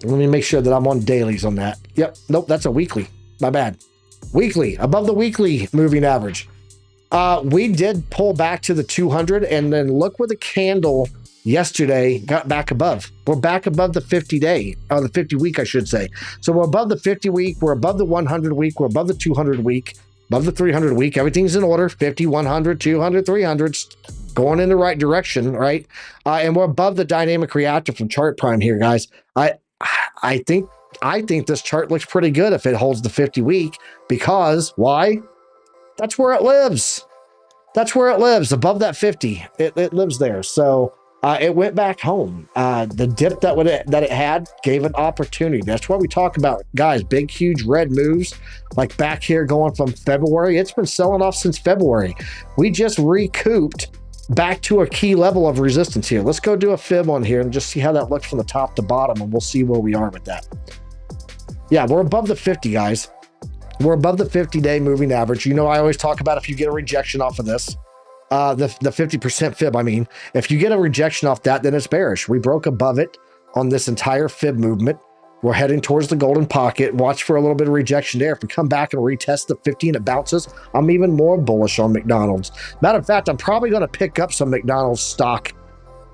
Let me make sure that I'm on dailies on that. Yep, nope, that's a weekly. My bad. Weekly, above the weekly moving average. We did pull back to the 200, and then look where the candle yesterday got back above. We're back above the 50-day, or the 50-week, I should say. So we're above the 50-week, we're above the 100-week, we're above the 200-week, above the 300-week. Everything's in order. 50, 100, 200, 300, going in the right direction, right? And we're above the dynamic reactor from Chart Prime here, guys. I think this chart looks pretty good if it holds the 50-week, because why? That's where it lives. That's where it lives, above that 50. It lives there. So it went back home. The dip that it had gave an opportunity. That's what we talk about, guys. Big, huge red moves, like back here going from February. It's been selling off since February. We just recouped back to a key level of resistance here. Let's go do a fib on here and just see how that looks from the top to bottom, and we'll see where we are with that. Yeah, we're above the 50, guys. We're above the 50-day moving average. You know, I always talk about if you get a rejection off of this, the 50% fib, I mean, if you get a rejection off that, then it's bearish. We broke above it on this entire fib movement. We're heading towards the golden pocket. Watch for a little bit of rejection there. If we come back and retest the 50 and it bounces, I'm even more bullish on McDonald's. Matter of fact, I'm probably going to pick up some McDonald's stock.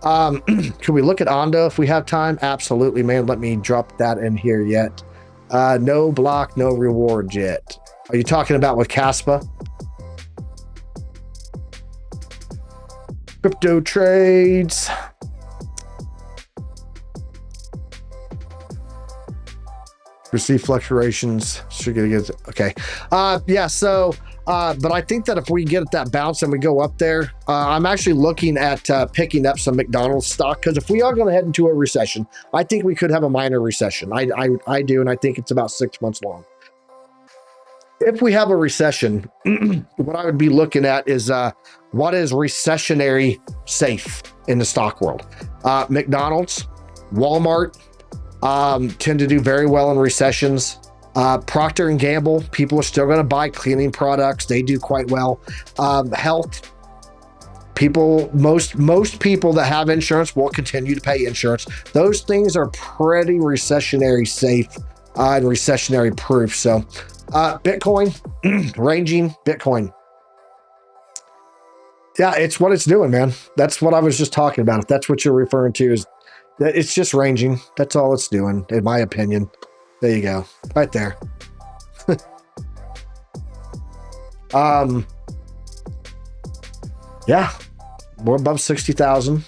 Can we look at Ondo if we have time? Absolutely, man. Let me drop that in here yet. No block, no reward yet. Are you talking about with Caspa? Crypto trades. Receive fluctuations. Should get it. Okay. Yeah. So, but I think that if we get that bounce and we go up there, I'm actually looking at picking up some McDonald's stock, because if we are going to head into a recession, I think we could have a minor recession. I do, and I think it's about 6 months long. If we have a recession, what I would be looking at is what is recessionary safe in the stock world. McDonald's, Walmart tend to do very well in recessions. Procter & Gamble, people are still going to buy cleaning products. They do quite well. Health, people, most people that have insurance will continue to pay insurance. Those things are pretty recessionary safe and recessionary proof. So Bitcoin, ranging Bitcoin. Yeah, it's what it's doing, man. That's what I was just talking about. If that's what you're referring to, is that it's just ranging. That's all it's doing, in my opinion. There you go. Right there. Yeah, we're above 60,000.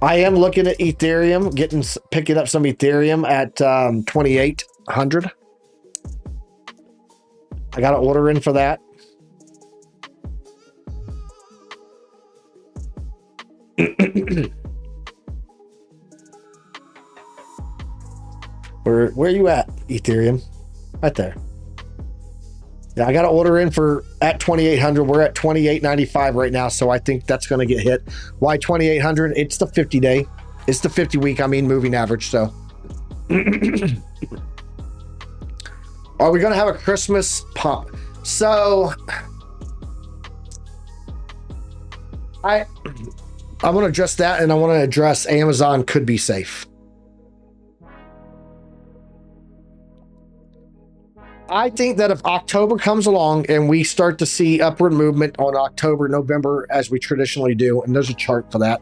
I am looking at Ethereum, picking up some Ethereum at 2,800. I got an order in for that. Where are you at, Ethereum? Right there. Yeah, I got an order in for at 2,800. We're at 2,895 right now, so I think that's going to get hit. Why 2,800? It's the 50-day. It's the 50-week, I mean, moving average, so. Are we going to have a Christmas pump? So, I want to address that, and I want to address Amazon could be safe. I think that if October comes along and we start to see upward movement on October, November, as we traditionally do, and there's a chart for that.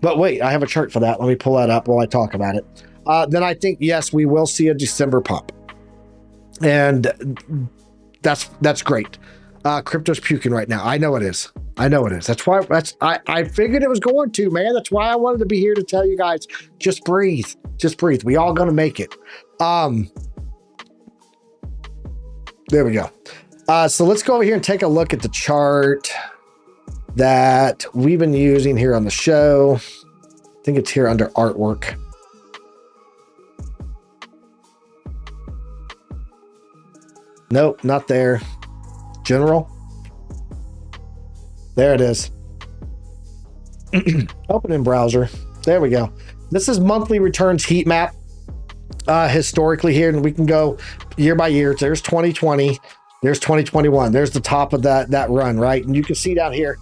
But wait, I have a chart for that. Let me pull that up while I talk about it. Then I think, yes, we will see a December pump. And that's great. Crypto's puking right now. I know it is. That's why I figured it was going to, man. That's why I wanted to be here to tell you guys, just breathe. Just breathe. We all gonna make it. There we go. So let's go over here and take a look at the chart that we've been using here on the show. I think it's here under artwork. Nope, not there. General. There it is. Open in browser. There we go. This is monthly returns heat map. Historically here, and we can go year by year. There's 2020, there's 2021, there's the top of that run, right? And you can see down here,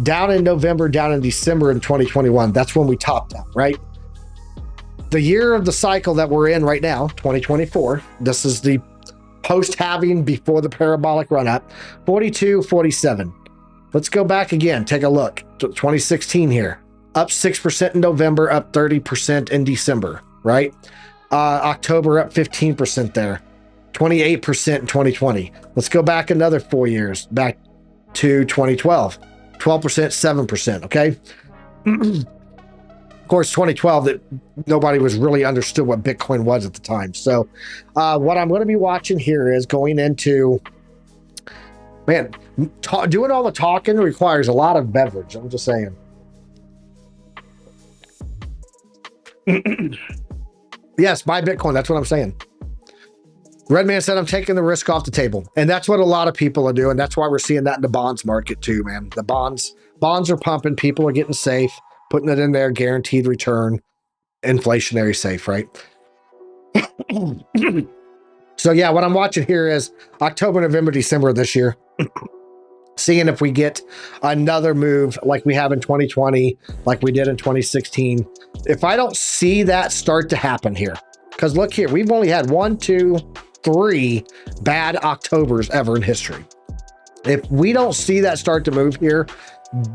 down in November, down in December in 2021, that's when we topped out, right? The year of the cycle that we're in right now, 2024, this is the post halving before the parabolic run up, 42, 47. Let's go back again. Take a look. 2016 here. Up 6% in November, up 30% in December, right? October up 15% there. 28% in 2020. Let's go back another 4 years, back to 2012. 12%, 7%, okay? Of course, 2012, that nobody was really understood what Bitcoin was at the time. So what I'm going to be watching here is going into, man, doing all the talking requires a lot of beverage. I'm just saying. Yes, buy Bitcoin. That's what I'm saying. Redman said, I'm taking the risk off the table. And that's what a lot of people are doing. That's why we're seeing that in the bonds market too, man. The bonds are pumping. People are getting safe, putting it in there, guaranteed return, inflationary safe, right? So yeah, what I'm watching here is October, November, December of this year. Seeing if we get another move like we have in 2020, like we did in 2016. If I don't see that start to happen here, because look here, we've only had 1, 2, 3 bad Octobers ever in history. If we don't see that start to move here,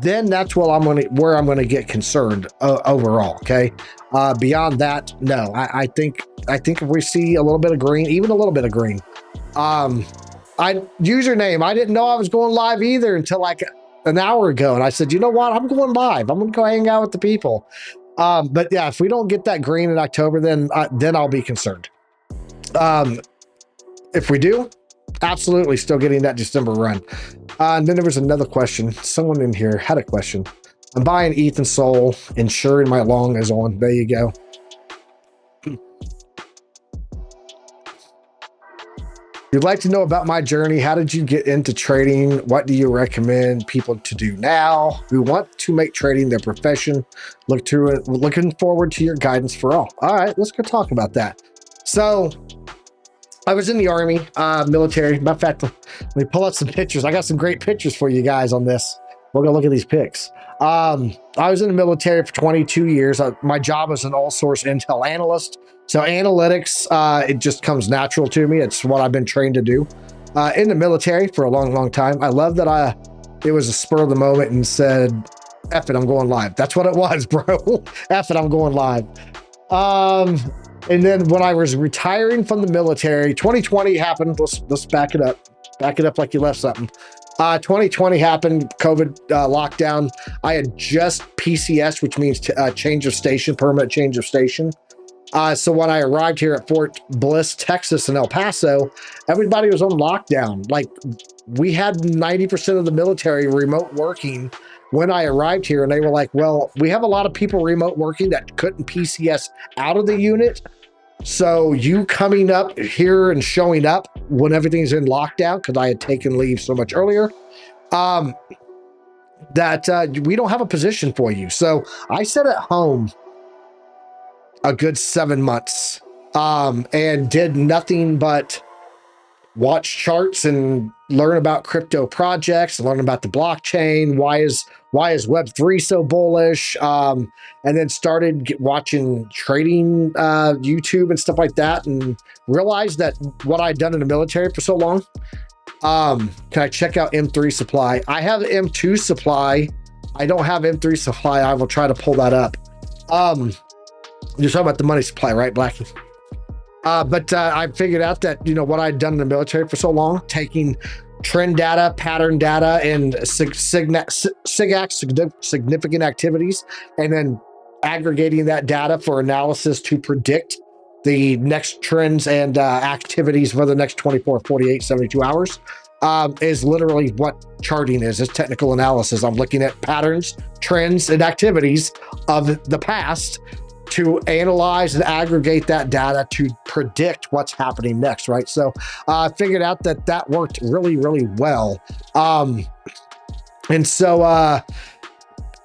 then that's where I'm going to get concerned overall. Okay. Beyond that, no, I think if we see a little bit of green, even a little bit of green, username, I didn't know I was going live either until like an hour ago. And I said, you know what? I'm going live. I'm going to go hang out with the people. But yeah, if we don't get that green in October, then I'll be concerned. If we do, absolutely still getting that December run. And then there was another question. Someone in here had a question. I'm buying ETH and Sol, ensuring my long is on. There you go. You'd like to know about my journey. How did you get into trading? What do you recommend people to do now who want to make trading their profession? Looking forward to your guidance for all. All right, let's go talk about that. So I was in the Army, military. Matter of fact, let me pull up some pictures. I got some great pictures for you guys on this. We're gonna look at these pics. I was in the military for 22 years. My job was an all-source intel analyst. So analytics, it just comes natural to me. It's what I've been trained to do in the military for a long, long time. I love that it was a spur of the moment and said, F it, I'm going live. That's what it was, bro. F it, I'm going live. And then when I was retiring from the military, 2020 happened. Let's back it up. Back it up like you left something. 2020 happened, COVID lockdown. I had just PCS, which means change of station, permanent change of station. So when I arrived here at Fort Bliss, Texas, in El Paso, everybody was on lockdown. Like, we had 90% of the military remote working when I arrived here, and they were like, well, we have a lot of people remote working that couldn't PCS out of the unit. So you coming up here and showing up when everything's in lockdown, because I had taken leave so much earlier, that we don't have a position for you. So I sat at home a good 7 months and did nothing but watch charts and learn about crypto projects, learn about the blockchain. Why is Web3 so bullish? And then started watching trading YouTube and stuff like that, and realized that what I'd done in the military for so long. Can I check out M3 supply? I have M2 supply. I don't have M3 supply. I will try to pull that up. You're talking about the money supply, right, Blackie? But I figured out that, what I'd done in the military for so long, taking trend data, pattern data, and SIGAC, significant activities, and then aggregating that data for analysis to predict the next trends and activities for the next 24, 48, 72 hours, is literally what charting is. It's technical analysis. I'm looking at patterns, trends, and activities of the past to analyze and aggregate that data to predict what's happening next, right? So I figured out that worked really, really well. And so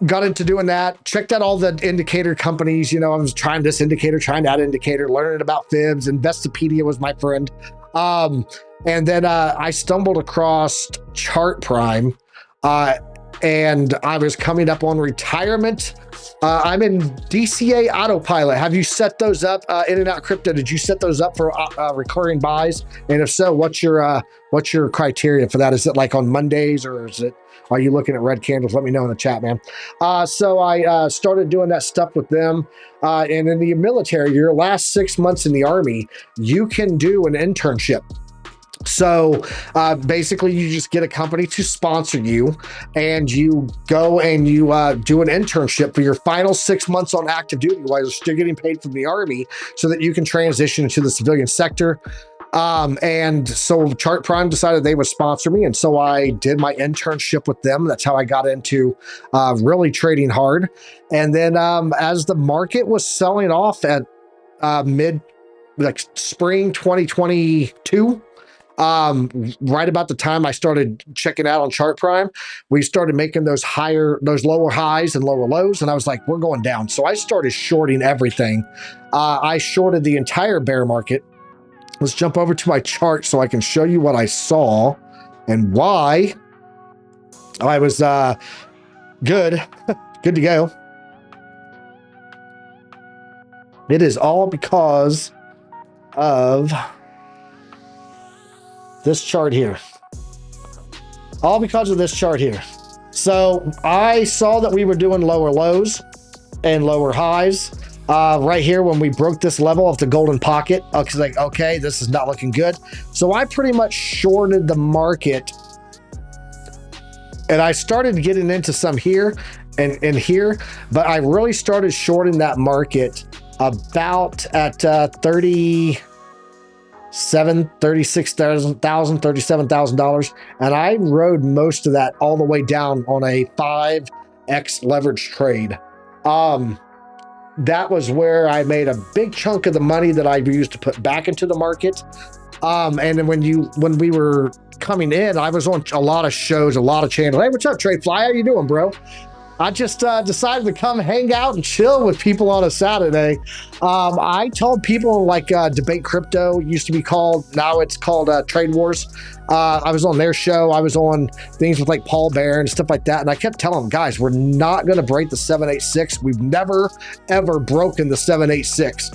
got into doing that, checked out all the indicator companies. I was trying this indicator, trying that indicator, learning about fibs. Investopedia was my friend. And then I stumbled across Chart Prime. and I was coming up on retirement. I'm in DCA autopilot. Have you set those up? In and out crypto, did you set those up for recurring buys? And if so, what's your criteria for that? Is it like on Mondays, or are you looking at red candles? Let me know in the chat, man. So I started doing that stuff with them. And in the military, your last 6 months in the Army, you can do an internship. So basically, you just get a company to sponsor you, and you go and you do an internship for your final 6 months on active duty while you're still getting paid from the Army, so that you can transition into the civilian sector. And so Chart Prime decided they would sponsor me, and so I did my internship with them. That's how I got into really trading hard. And then as the market was selling off at spring 2022, right about the time I started checking out on Chart Prime, we started making those lower highs and lower lows, and I was like, we're going down. So I started shorting everything. I shorted the entire bear market. Let's jump over to my chart so I can show you what I saw and why I was good to go. It is all because of this chart here. All because of this chart here. So I saw that we were doing lower lows and lower highs right here when we broke this level of the golden pocket. I was like, okay, this is not looking good. So I pretty much shorted the market, and I started getting into some here and here, but I really started shorting that market about at $37,000, and I rode most of that all the way down on a 5x leverage trade. That was where I made a big chunk of the money that I used to put back into the market. And then when we were coming in, I was on a lot of shows, a lot of channels. Hey, what's up, Trade Fly? How you doing, bro? I just decided to come hang out and chill with people on a Saturday. I told people like Debate Crypto used to be called, now it's called Trade Wars. I was on their show. I was on things with like Paul Bear and stuff like that. And I kept telling them, guys, we're not going to break the 786. We've never, ever broken the 786.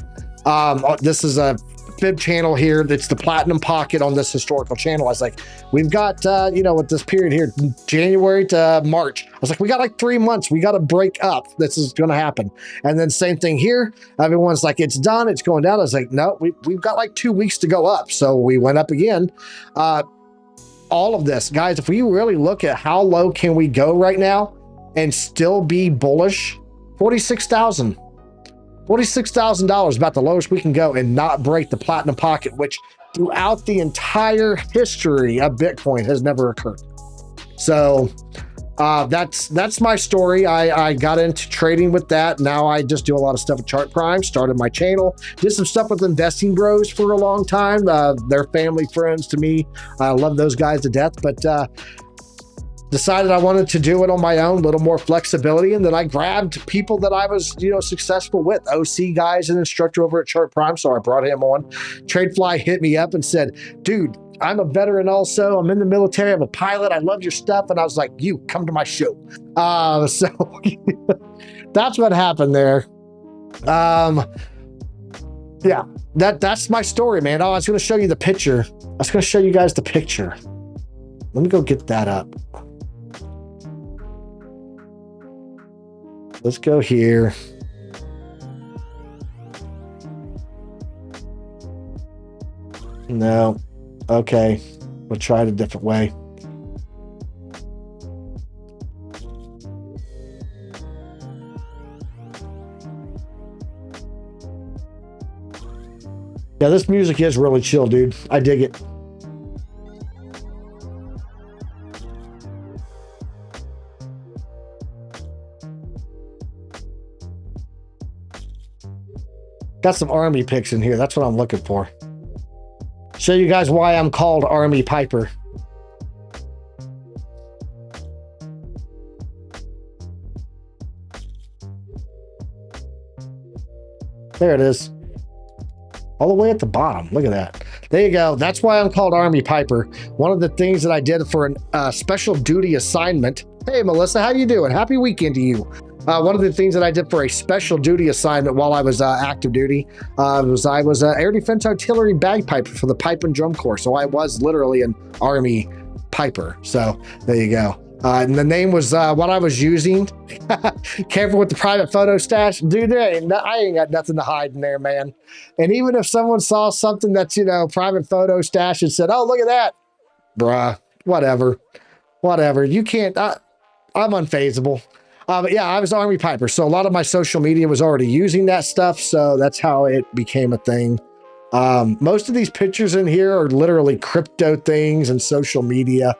This is a fib channel here. That's the platinum pocket on this historical channel. I was like, we've got, with this period here, January to March. I was like, we got like 3 months. We got to break up. This is going to happen. And then same thing here. Everyone's like, it's done. It's going down. I was like, no, we've got like 2 weeks to go up. So we went up again. All of this, guys, if we really look at how low can we go right now and still be bullish, $46,000, about the lowest we can go, and not break the platinum pocket, which throughout the entire history of Bitcoin has never occurred. So that's my story. I got into trading with that. Now I just do a lot of stuff with Chart Prime, started my channel, did some stuff with Investing Bros for a long time. They're family friends to me. I love those guys to death, but decided I wanted to do it on my own, a little more flexibility. And then I grabbed people that I was, successful with. OC guys, an instructor over at Chart Prime. So I brought him on. TradeFly hit me up and said, dude, I'm a veteran also. I'm in the military. I'm a pilot. I love your stuff. And I was like, you come to my show. So that's what happened there. Yeah, that's my story, man. Oh, I was going to show you the picture. I was going to show you guys the picture. Let me go get that up. Let's go here. No. Okay. We'll try it a different way. Yeah, this music is really chill, dude. I dig it. Got some army pics in here. That's what I'm looking for. Show you guys why I'm called Army Piper. There it is. All the way at the bottom. Look at that. There you go. That's why I'm called Army Piper. One of the things that I did for a special duty assignment Hey, Melissa, how you doing? Happy weekend to you. One of the things that I did for a special duty assignment while I was active duty was I was air defense artillery bagpiper for the pipe and drum corps. So I was literally an Army piper. So there you go. And the name was what I was using. Careful with the private photo stash. Dude, I ain't got nothing to hide in there, man. And even if someone saw something that's, private photo stash and said, oh, look at that. Bruh, whatever. You can't, I'm unfazable. But yeah, I was Army piper. So a lot of my social media was already using that stuff. So that's how it became a thing. Most of these pictures in here are literally crypto things and social media.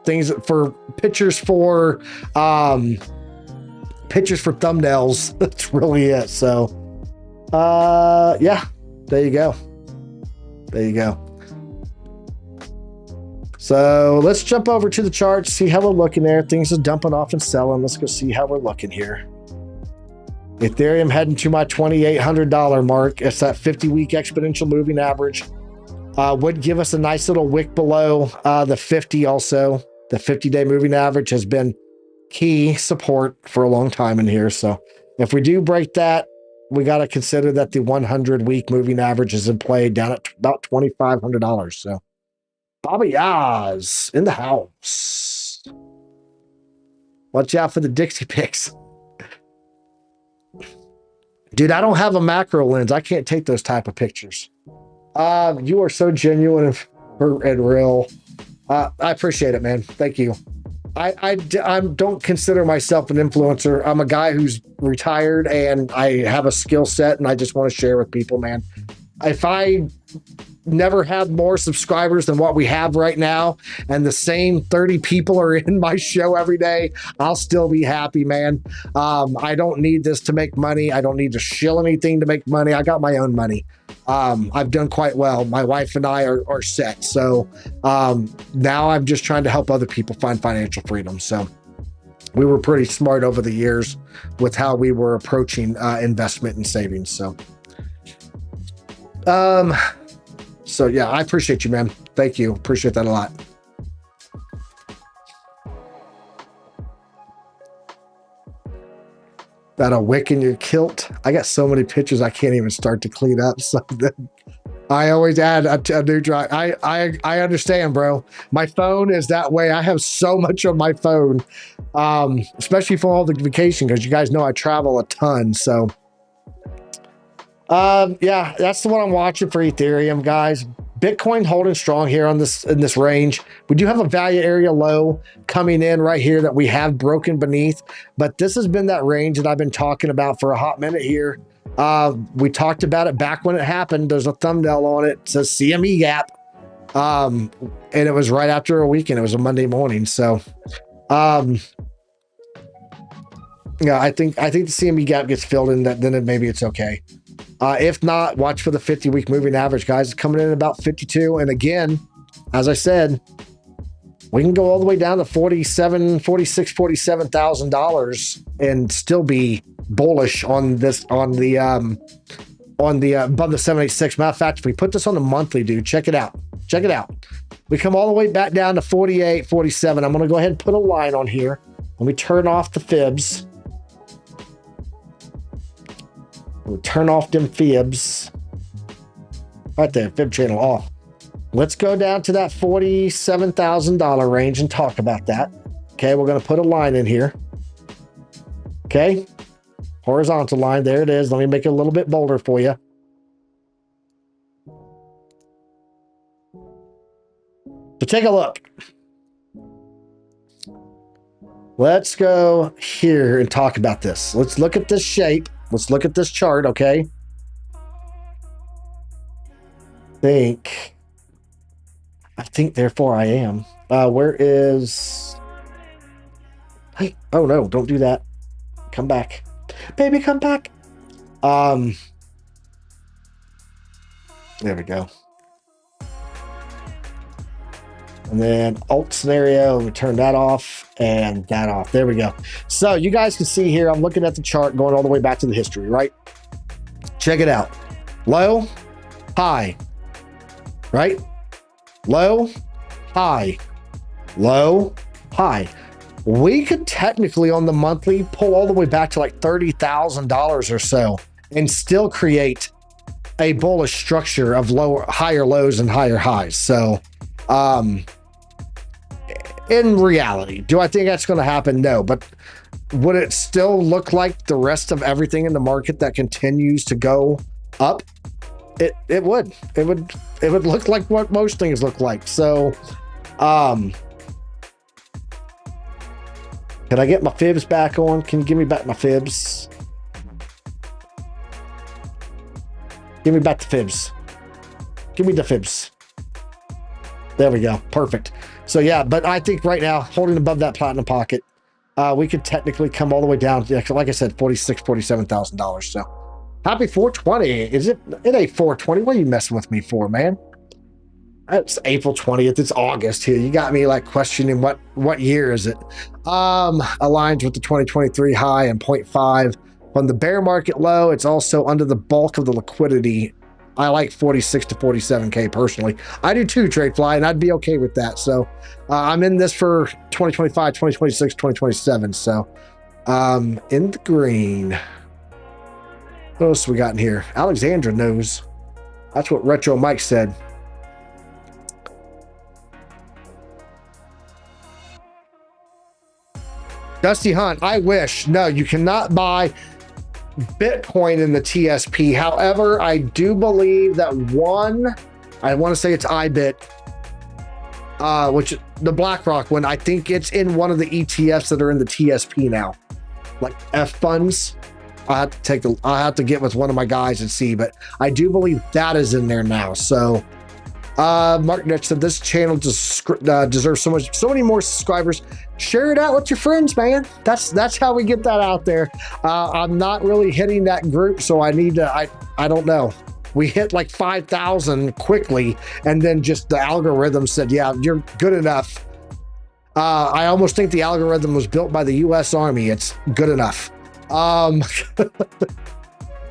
Things for pictures for thumbnails. That's really it. So yeah, there you go. So let's jump over to the charts, see how we're looking there. Things are dumping off and selling. Let's go see how we're looking here. Ethereum heading to my $2,800 mark. It's that 50-week exponential moving average. Would give us a nice little wick below the 50 also. The 50-day moving average has been key support for a long time in here. So if we do break that, we got to consider that the 100-week moving average is in play down at about $2,500. So Bobby Oz in the house. Watch out for the Dixie picks. Dude, I don't have a macro lens. I can't take those type of pictures. You are so genuine and real. I appreciate it, man. Thank you. I don't consider myself an influencer. I'm a guy who's retired and I have a skill set and I just want to share with people, man. If I never had more subscribers than what we have right now and the same 30 people are in my show every day, I'll still be happy, man. I don't need this to make money. I don't need to shill anything to make money. I got my own money. I've done quite well. My wife and I are set. So now I'm just trying to help other people find financial freedom. So we were pretty smart over the years with how we were approaching investment and savings. So yeah, I appreciate you, man. Thank you. Appreciate that a lot. Got a wick in your kilt. I got so many pictures I can't even start to clean up something. I always add a new drive. I understand, bro. My phone is that way. I have so much on my phone, especially for all the vacation, because you guys know I travel a ton. So yeah, that's the one I'm watching for Ethereum, guys. Bitcoin holding strong here on in this range. We do have a value area low coming in right here that we have broken beneath, but this has been that range that I've been talking about for a hot minute here. We talked about it back when it happened. There's a thumbnail on it. It says CME gap. And it was right after a weekend. It was a Monday morning. So, yeah, I think the CME gap gets filled in, then maybe it's okay. If not, watch for the 50-week moving average, guys. It's coming in at about 52. And again, as I said, we can go all the way down to $47,000 and still be bullish on this, on the above the 786. Matter of fact, if we put this on the monthly, dude, check it out. We come all the way back down to 48, 47. I'm going to go ahead and put a line on here. Let me turn off the fibs. We'll turn off them fibs. Right there, fib channel off. Let's go down to that $47,000 range and talk about that. Okay, we're going to put a line in here. Okay, horizontal line. There it is. Let me make it a little bit bolder for you. So take a look. Let's go here and talk about this. Let's look at this shape. Let's look at this chart, okay? I think, therefore I am. Where is... Hey, oh no, don't do that. Come back. Baby, come back. There we go. And then alt scenario, we turn that off and that off. There we go. So you guys can see here, I'm looking at the chart going all the way back to the history, right? Check it out. Low, high, right? Low, high, low, high. we could technically on the monthly pull all the way back to like $30,000 or so and still create a bullish structure of higher lows and higher highs. So, in reality, do I think that's going to happen? No, but would it still look like the rest of everything in the market that continues to go up? It would look like what most things look like. So, can I get my fibs back on? Can you give me back my fibs? Give me back the fibs. Give me the fibs. There we go. Perfect. So yeah, but I think right now, holding above that platinum pocket, we could technically come all the way down. Like I said, $46,000, $47,000. So happy 420. Is it? It ain't 420. What are you messing with me for, man? It's April 20th. It's August here. You got me like questioning what year is it? Aligns with the 2023 high and 0.5 on the bear market low. It's also under the bulk of the liquidity. I like 46 to 47K personally. I do too, TradeFly, and I'd be okay with that. So I'm in this for 2025, 2026, 2027. So in the green. What else we got in here? Alexandra knows. That's what Retro Mike said. Dusty Hunt, I wish. No, you cannot buy Bitcoin in the TSP. However, I do believe that I want to say it's IBIT, which the BlackRock one, I think it's in one of the ETFs that are in the TSP now, like F funds. I'll have to get with one of my guys and see, but I do believe that is in there now. So Mark Netch said this channel deserves so many more subscribers. Share it out with your friends, man. That's how we get that out there. I'm not really hitting that group, so I need to. I don't know. We hit like 5,000 quickly, and then just the algorithm said, "Yeah, you're good enough." I almost think the algorithm was built by the U.S. Army. It's good enough.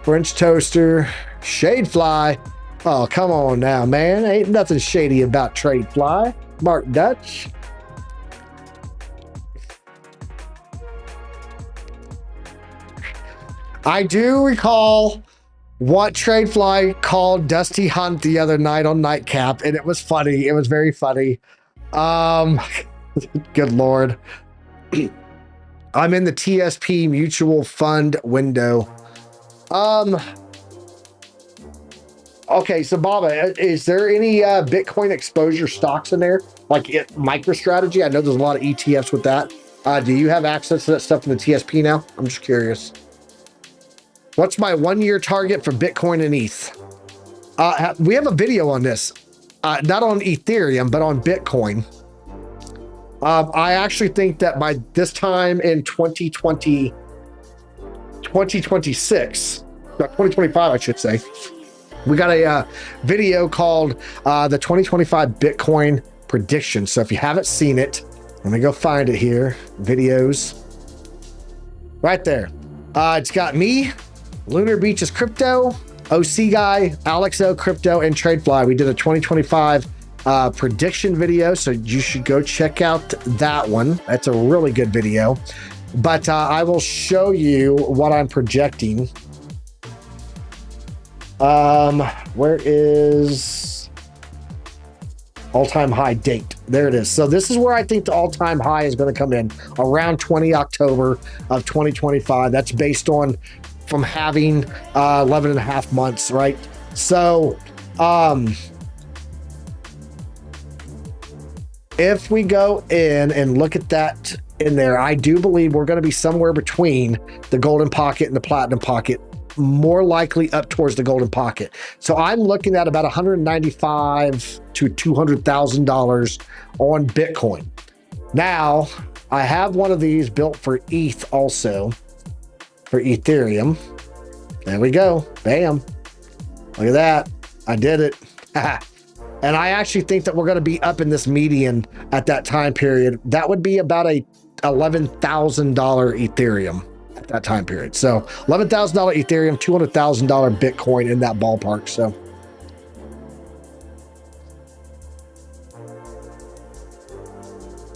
French toaster, Shadefly. Oh, come on now, man. Ain't nothing shady about TradeFly. Mark Dutch. I do recall what TradeFly called Dusty Hunt the other night on Nightcap, and it was funny. It was very funny. Good Lord. I'm in the TSP mutual fund window. Okay, so Baba, is there any Bitcoin exposure stocks in there? Like MicroStrategy? I know there's a lot of ETFs with that. Do you have access to that stuff in the TSP now? I'm just curious. What's my 1-year target for Bitcoin and ETH? We have a video on this, not on Ethereum, but on Bitcoin. I actually think that by this time in 2026, 2025, I should say, we got a video called the 2025 Bitcoin prediction. So if you haven't seen it, let me go find it here. Videos. Right there. It's got me, Lunar Beaches Crypto, OC Guy, Alex O Crypto, and TradeFly. We did a 2025 prediction video, so you should go check out that one. That's a really good video. But I will show you what I'm projecting. Where is all-time high date? There it is. So this is where I think the all-time high is going to come in, around 20 October of 2025. That's based on from having 11 and a half months, right? So if we go in and look at that in there, I do believe we're going to be somewhere between the golden pocket and the platinum pocket, more likely up towards the golden pocket. So I'm looking at about $195,000 to $200,000 on Bitcoin. Now, I have one of these built for ETH also, for Ethereum. There we go. Bam. Look at that. I did it. And I actually think that we're going to be up in this median at that time period. That would be about a $11,000 Ethereum at that time period. So $11,000 Ethereum, $200,000 Bitcoin in that ballpark. So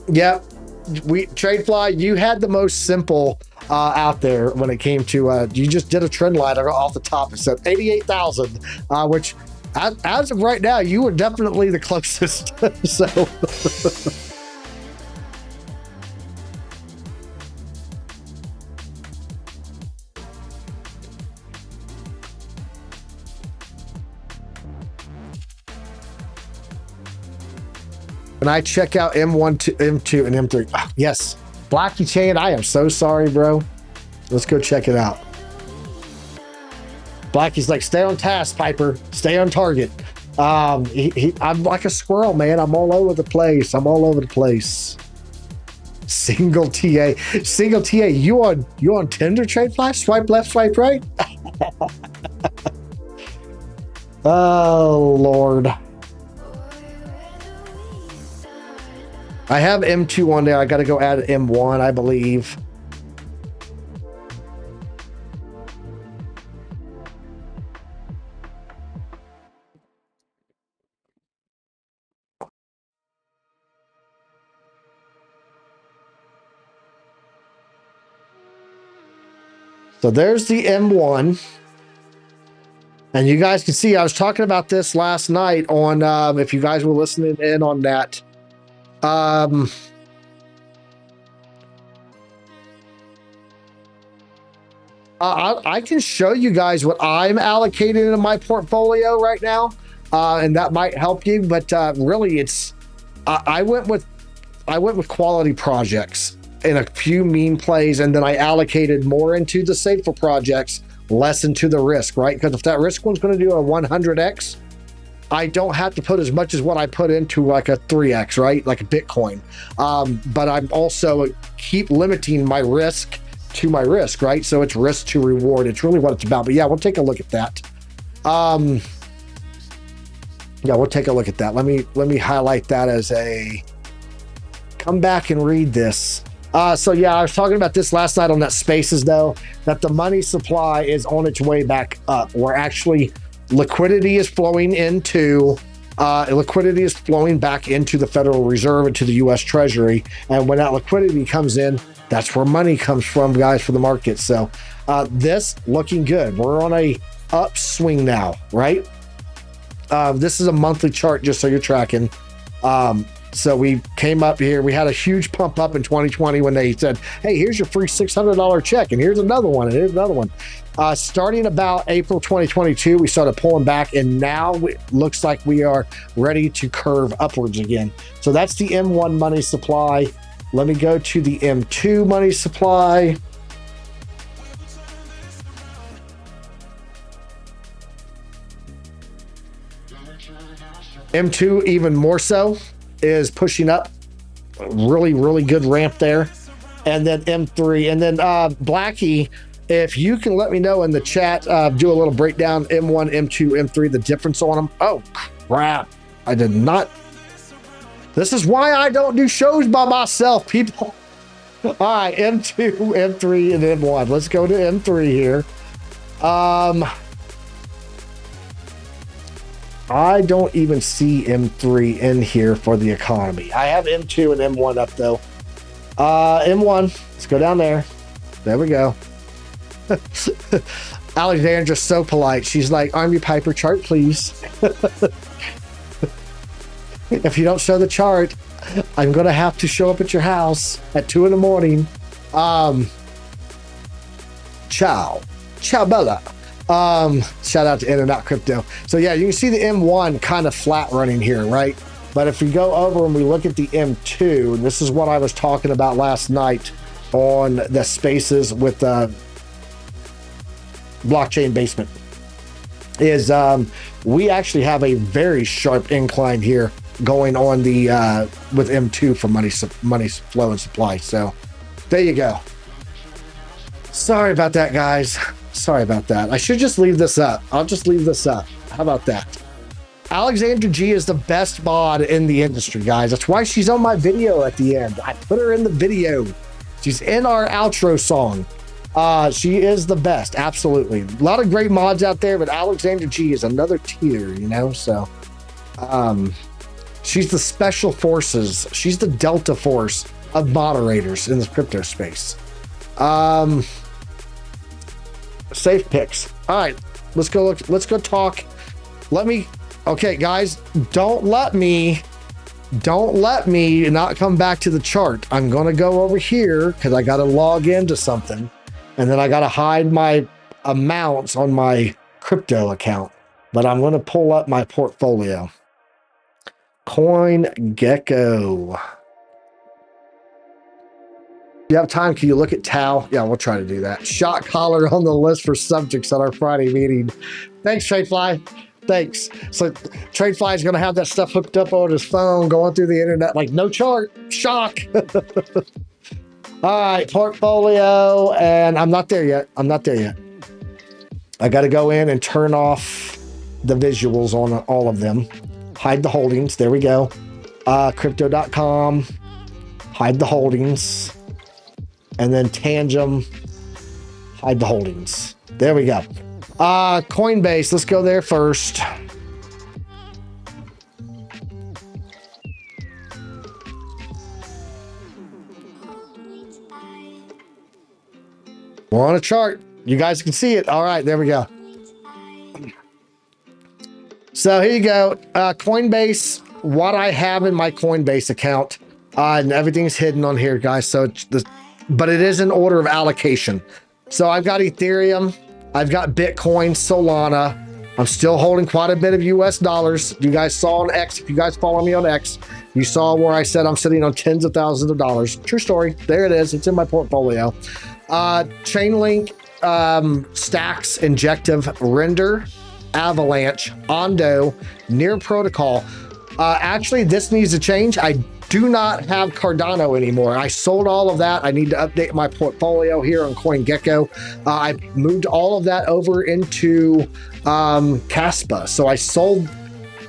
yep. TradeFly, you had the most simple out there when it came to you just did a trend line off the top. It said 88,000, which as of right now, you were definitely the closest. So. When I check out M1, M2, and M3, oh, yes, Blackie Chain, I am so sorry, bro. Let's go check it out. Blackie's like, stay on task, Piper. Stay on target. I'm like a squirrel, man. I'm all over the place. Single TA, You on Tinder, TradeFly? Swipe left, swipe right. Oh Lord. I have M2 on there. I got to go add M1, I believe. So there's the M1. And you guys can see, I was talking about this last night on, if you guys were listening in on that. I can show you guys what I'm allocating in my portfolio right now, and that might help you. But really, it's I went with quality projects in a few meme plays, and then I allocated more into the safer projects, less into the risk, right? Because if that risk one's going to do a 100x, I don't have to put as much as what I put into like a 3x, right? Like a Bitcoin. But I'm also keep limiting my risk to my risk, right? So it's risk to reward. It's really what it's about. But yeah, we'll take a look at that. Yeah, we'll take a look at that. Let me highlight that as a come back and read this. So yeah, I was talking about this last night on that Spaces though, that the money supply is on its way back up. We're actually liquidity is flowing back into the Federal Reserve, into the U.S. Treasury, and when that liquidity comes in, that's where money comes from, guys, for the market. So this looking good. We're on a upswing now, right? This is a monthly chart, just so you're tracking. So we came up here. We had a huge pump up in 2020 when they said, hey, here's your free $600 check, and here's another one, and here's another one. Starting about April 2022, we started pulling back, and now it looks like we are ready to curve upwards again. So that's the M1 money supply. Let me go to the M2 money supply. M2 even more so is pushing up. Really, really good ramp there. And then M3. And then Blackie, if you can let me know in the chat, do a little breakdown, M1, M2, M3, the difference on them. Oh, crap. I did not. This is why I don't do shows by myself, people. All right, M2, M3, and M1. Let's go to M3 here. I don't even see M3 in here for the economy. I have M2 and M1 up, though. M1, let's go down there. There we go. Alexandra's so polite. She's like, Army Piper chart, please. If you don't show the chart, I'm going to have to show up at your house at 2 in the morning. Ciao Bella. Shout out to In and Out Crypto. So yeah, you can see the M1 kind of flat running here, right? But if we go over and we look at the M2, and this is what I was talking about last night on the Spaces with Blockchain Basement, is we actually have a very sharp incline here going on the with M2 for money flow and supply. So there you go. Sorry about that, guys. Sorry about that. I should just leave this up. I'll just leave this up. How about that? Alexandra G is the best mod in the industry, guys. That's why she's on my video at the end. I put her in the video. She's in our outro song. She is the best. Absolutely. A lot of great mods out there, but Alexandra G is another tier, you know? So, she's the special forces. She's the Delta Force of moderators in the crypto space. Safe picks. All right, let's go look. Let's go talk. Okay, guys, don't let me not come back to the chart. I'm going to go over here because I got to log into something, and then I got to hide my amounts on my crypto account. But I'm going to pull up my portfolio. CoinGecko. You have time? Can you look at Tau? Yeah, we'll try to do that. Shot collar on the list for subjects at our Friday meeting. Thanks, Tradefly. Thanks. So Tradefly is going to have that stuff hooked up on his phone, going through the internet, like no chart. Shock. All right, portfolio, and I'm not there yet. I got to go in and turn off the visuals on all of them. Hide the holdings. There we go. Crypto.com. Hide the holdings. And then Tangem. Hide the holdings. There we go. Coinbase. Let's go there first. We're on a chart. You guys can see it. All right, there we go. So here you go. Coinbase, what I have in my Coinbase account, and everything's hidden on here, guys. So but it is in order of allocation. So I've got Ethereum, I've got Bitcoin, Solana. I'm still holding quite a bit of US dollars. You guys saw on X, if you guys follow me on X, you saw where I said I'm sitting on tens of thousands of dollars. True story. There it is. It's in my portfolio. Chainlink, Stacks, Injective, Render, Avalanche, Ondo, Near Protocol. Actually, this needs to change. I do not have Cardano anymore. I sold all of that. I need to update my portfolio here on CoinGecko. I moved all of that over into Caspa. So I sold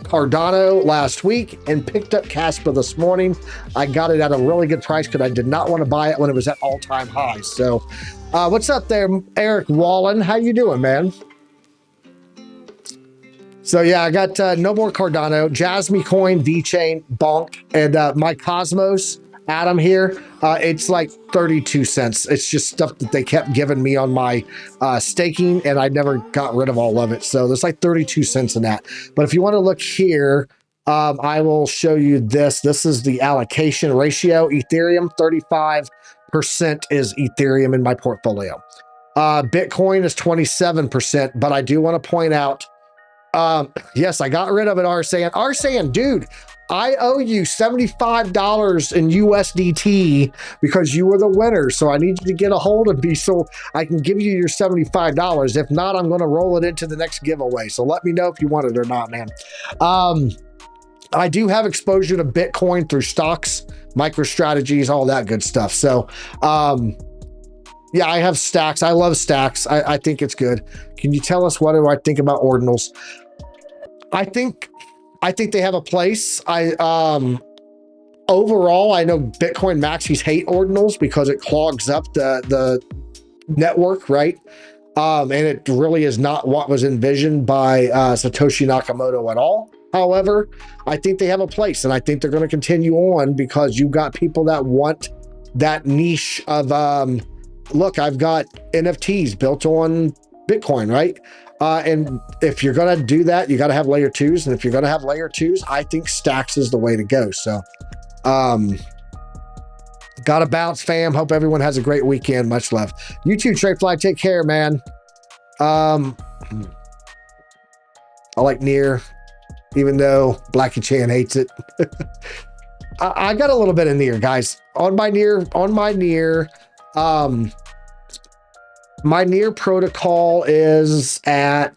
Cardano last week and picked up Caspa this morning. I got it at a really good price because I did not want to buy it when it was at all-time highs. So what's up there, Eric Wallen? How you doing, man? So yeah, I got no more Cardano, Jasmy Coin, VeChain, Bonk, and my Cosmos, Adam here. It's like 32 cents. It's just stuff that they kept giving me on my staking, and I never got rid of all of it. So there's like 32 cents in that. But if you want to look here, I will show you this. This is the allocation ratio. Ethereum, 35% is Ethereum in my portfolio. Bitcoin is 27%, but I do want to point out, yes, I got rid of it, Arsan. Arsan, dude, I owe you $75 in USDT because you were the winner. So I need you to get a hold of me so I can give you your $75. If not, I'm going to roll it into the next giveaway. So let me know if you want it or not, man. I do have exposure to Bitcoin through stocks, MicroStrategies, all that good stuff. So, yeah, I have Stacks. I love Stacks. I think it's good. Can you tell us what do I think about ordinals? I think they have a place. Overall, I know Bitcoin maxis hate ordinals because it clogs up the network, right? And it really is not what was envisioned by Satoshi Nakamoto at all. However, I think they have a place, and I think they're going to continue on because you've got people that want that niche of look, I've got NFTs built on Bitcoin, right? And if you're going to do that, you got to have layer twos. And if you're going to have layer twos, I think Stacks is the way to go. So, got to bounce, fam. Hope everyone has a great weekend. Much love. You too, Tradefly. Take care, man. I like Near, even though Blackie Chan hates it. I got a little bit of Near, guys. On my Near, my Near protocol is at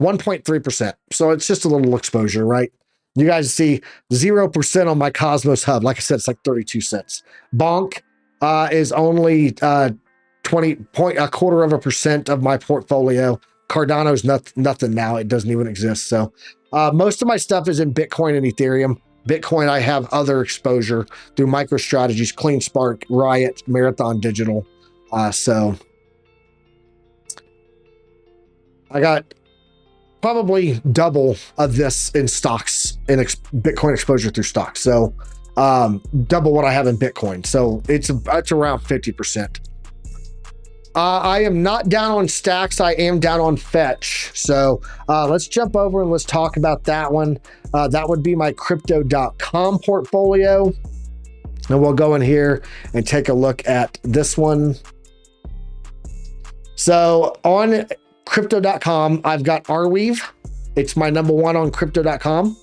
1.3%. So it's just a little exposure, right? You guys see 0% on my Cosmos hub. Like I said, it's like 32 cents. Bonk is only 0.25% of my portfolio. Cardano's nothing now. It doesn't even exist. So most of my stuff is in Bitcoin and Ethereum. Bitcoin, I have other exposure through MicroStrategies, CleanSpark, Riot, Marathon Digital. So I got probably double of this in stocks, in Bitcoin exposure through stocks. So double what I have in Bitcoin. So it's around 50%. I am not down on stacks. I am down on fetch. So let's jump over and let's talk about that one. That would be my crypto.com portfolio. And we'll go in here and take a look at this one. So on crypto.com, I've got Arweave. It's my number one on crypto.com.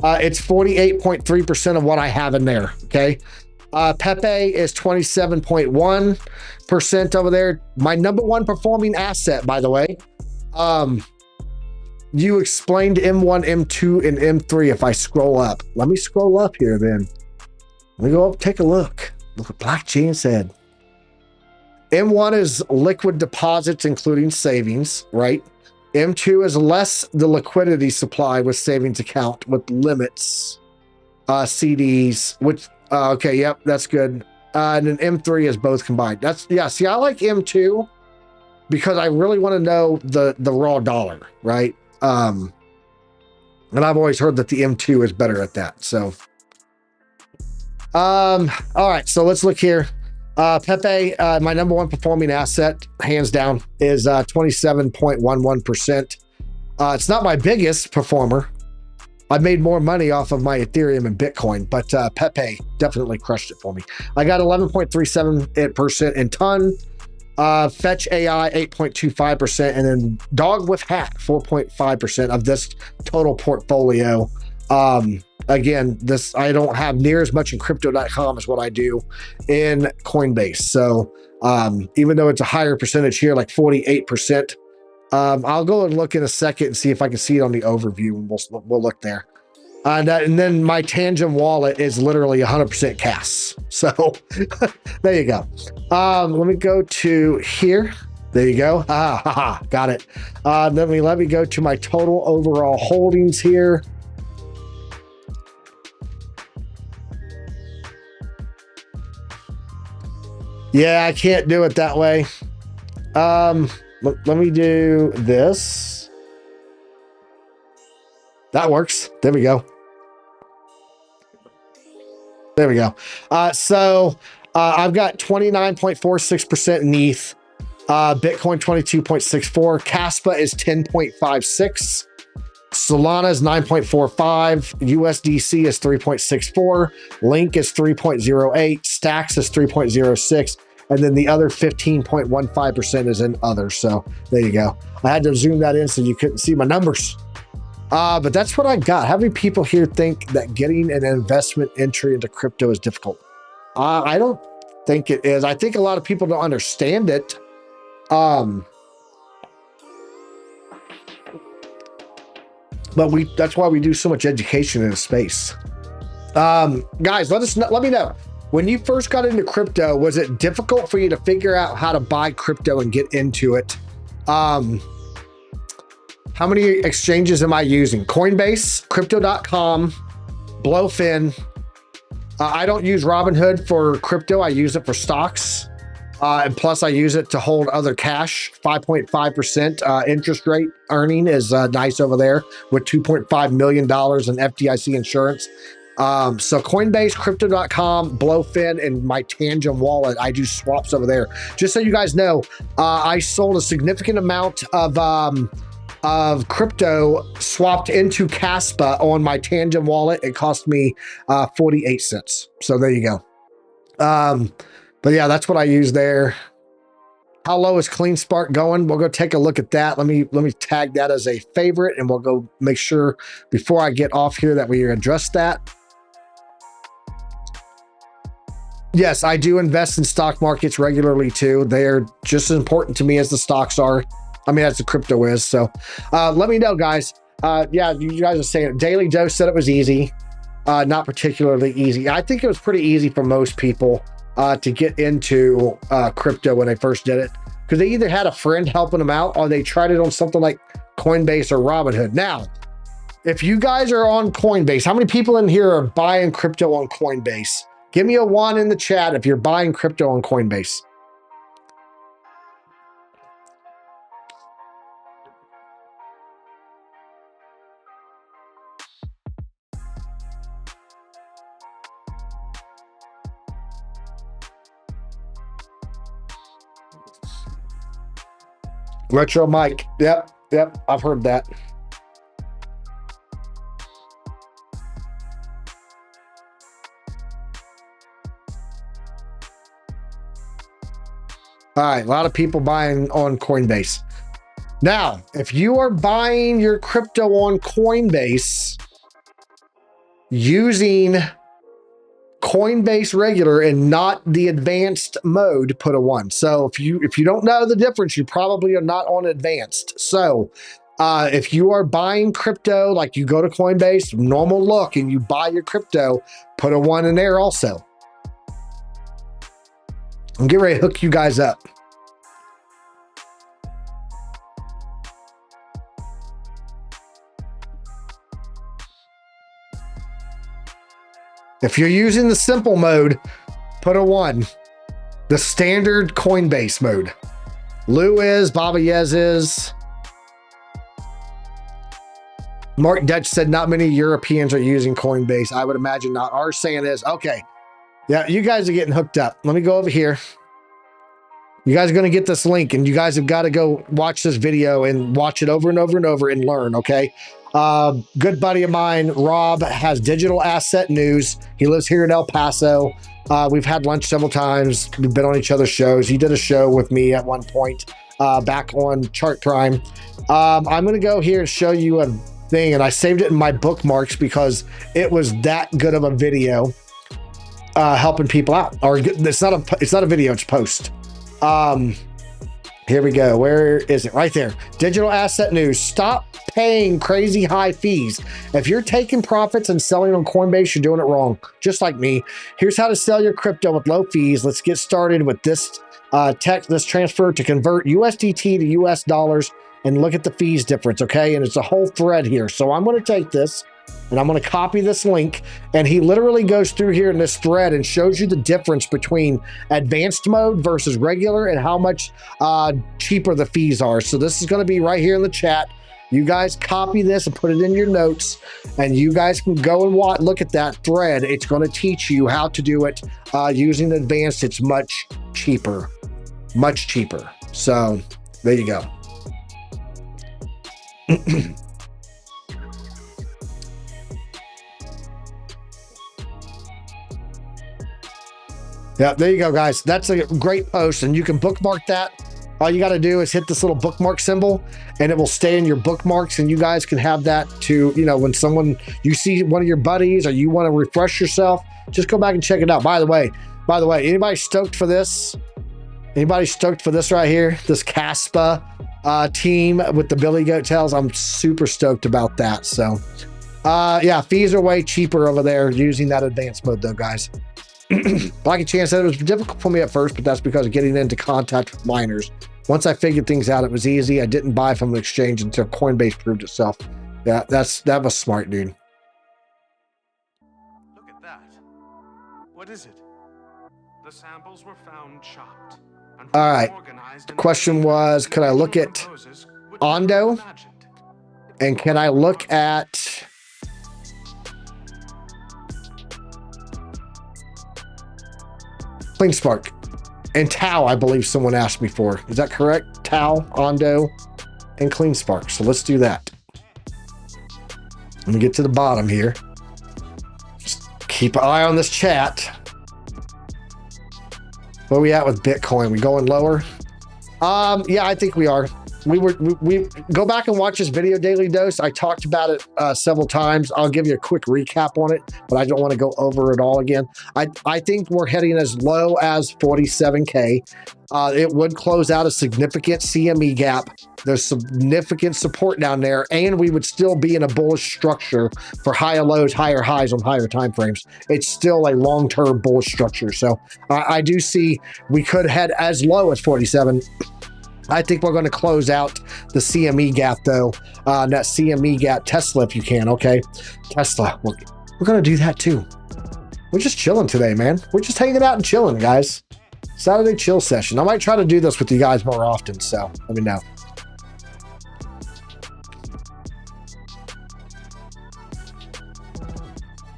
It's 48.3% of what I have in there. Okay. Pepe is 27.1% over there. My number one performing asset, by the way. You explained M1, M2, and M3 if I scroll up. Let me scroll up here then. Let me go up, take a look. Look what Black Jean said. M1 is liquid deposits, including savings, right? M2 is less the liquidity supply with savings account with limits, CDs, which, okay, yep, that's good. And then M3 is both combined. That's, yeah, see, I like M2 because I really want to know the raw dollar, right? And I've always heard that the M2 is better at that. So, all right, so let's look here. Pepe, my number one performing asset, hands down, is 27.11%. It's not my biggest performer. I've made more money off of my Ethereum and Bitcoin, but Pepe definitely crushed it for me. I got 11.37% in ton, Fetch AI 8.25%, and then Dog with Hat 4.5% of this total portfolio. Again, this, I don't have near as much in crypto.com as what I do in Coinbase. So even though it's a higher percentage here, like 48%, I'll go and look in a second and see if I can see it on the overview, and we'll look there. And then my Tangent wallet is literally 100% CAS. So there you go. Let me go to here. There you go. Got it. Let me go to my total overall holdings here. Yeah, I can't do it that way. Let me do this. That works. There we go. There we go. So I've got 29.46% in ETH, Bitcoin 22.64, Caspa is 10.56, Solana is 9.45, USDC is 3.64, Link is 3.08, Stacks is 3.06, and then the other 15.15% is in others. So there you go. I had to zoom that in so you couldn't see my numbers. But that's what I got. How many people here think that getting an investment entry into crypto is difficult? I don't think it is. I think a lot of people don't understand it. But that's why we do so much education in the space. Guys, let me know. When you first got into crypto, was it difficult for you to figure out how to buy crypto and get into it? How many exchanges am I using? Coinbase, crypto.com, Blofin. I don't use Robinhood for crypto. I use it for stocks. And plus I use it to hold other cash. 5.5% interest rate earning is nice over there with $2.5 million in FDIC insurance. So Coinbase, crypto.com, Blofin, and my Tangent wallet, I do swaps over there. Just so you guys know, I sold a significant amount of crypto swapped into Caspa on my Tangent wallet. It cost me 48 cents. So there you go. But yeah, that's what I use there. How low is Clean Spark going? We'll go take a look at that. Let me tag that as a favorite, and we'll go make sure before I get off here that we address that. Yes, I do invest in stock markets regularly too. They're just as important to me as the stocks are. I mean, as the crypto is. So let me know, guys. Yeah, you guys are saying Daily Dose said it was easy. Not particularly easy. I think it was pretty easy for most people to get into crypto when they first did it, because they either had a friend helping them out or they tried it on something like Coinbase or Robinhood. Now, if you guys are on Coinbase, how many people in here are buying crypto on Coinbase? Give me a 1 in the chat if you're buying crypto on Coinbase. Retro Mike. Yep. I've heard that. All right, a lot of people buying on Coinbase. Now, if you are buying your crypto on Coinbase using Coinbase regular and not the advanced mode, put a 1. So if you don't know the difference, you probably are not on advanced. So if you are buying crypto, like you go to Coinbase, normal look, and you buy your crypto, put a 1 in there also. I'm getting ready to hook you guys up. If you're using the simple mode, put a 1. The standard Coinbase mode. Lou is, Baba Yez is. Mark Dutch said not many Europeans are using Coinbase. I would imagine not. Our saying is, okay. Yeah, you guys are getting hooked up. Let me go over here. You guys are going to get this link, and you guys have got to go watch this video and watch it over and over and over and learn, okay? Good buddy of mine, Rob, has digital asset news. He lives here in El Paso. We've had lunch several times. We've been on each other's shows. He did a show with me at one point back on Chart Prime. I'm going to go here and show you a thing, and I saved it in my bookmarks because it was that good of a video. Helping people out, or it's not a video, it's a post. Here we go. Where is it? Right there. Digital asset news. Stop paying crazy high fees. If you're taking profits and selling on Coinbase, you're doing it wrong. Just like me. Here's how to sell your crypto with low fees. Let's get started with this this transfer to convert USDT to US dollars and look at the fees difference. Okay. And it's a whole thread here. So I'm going to take this and I'm going to copy this link, and he literally goes through here in this thread and shows you the difference between advanced mode versus regular and how much cheaper the fees are. So this is going to be right here in the chat. You guys copy this and put it in your notes, and you guys can go and look at that thread. It's going to teach you how to do it using advanced. It's much cheaper. So there you go. Yeah, there you go, guys. That's a great post, and you can bookmark that. All you got to do is hit this little bookmark symbol, and it will stay in your bookmarks, and you guys can have that to, you know, when you see one of your buddies or you want to refresh yourself, just go back and check it out. By the way, anybody stoked for this? Anybody stoked for this right here? This Caspa team with the Billy Goat tails? I'm super stoked about that. So, yeah, fees are way cheaper over there using that advanced mode, though, guys. Blacky Chan said it was difficult for me at first, but that's because of getting into contact with miners. Once I figured things out, it was easy. I didn't buy from an exchange until Coinbase proved itself. Yeah, that was smart, dude. Look at that. What is it? The samples were found chopped. All right. The question was, could I look at Ondo? And can I look at CleanSpark and Tau? I believe someone asked me for. Is that correct? Tau, Ondo, and CleanSpark. So let's do that. Let me get to the bottom here. Just keep an eye on this chat. Where are we at with Bitcoin? We going lower? Yeah, I think we are. We go back and watch this video, Daily Dose. I talked about it several times. I'll give you a quick recap on it, but I don't want to go over it all again. I think we're heading as low as 47K. It would close out a significant CME gap. There's significant support down there, and we would still be in a bullish structure for higher lows, higher highs on higher time frames. It's still a long-term bullish structure. So I do see we could head as low as 47. I think we're going to close out the CME gap, though. That CME gap, Tesla, if you can, okay? Tesla, we're going to do that, too. We're just chilling today, man. We're just hanging out and chilling, guys. Saturday chill session. I might try to do this with you guys more often, so let me know.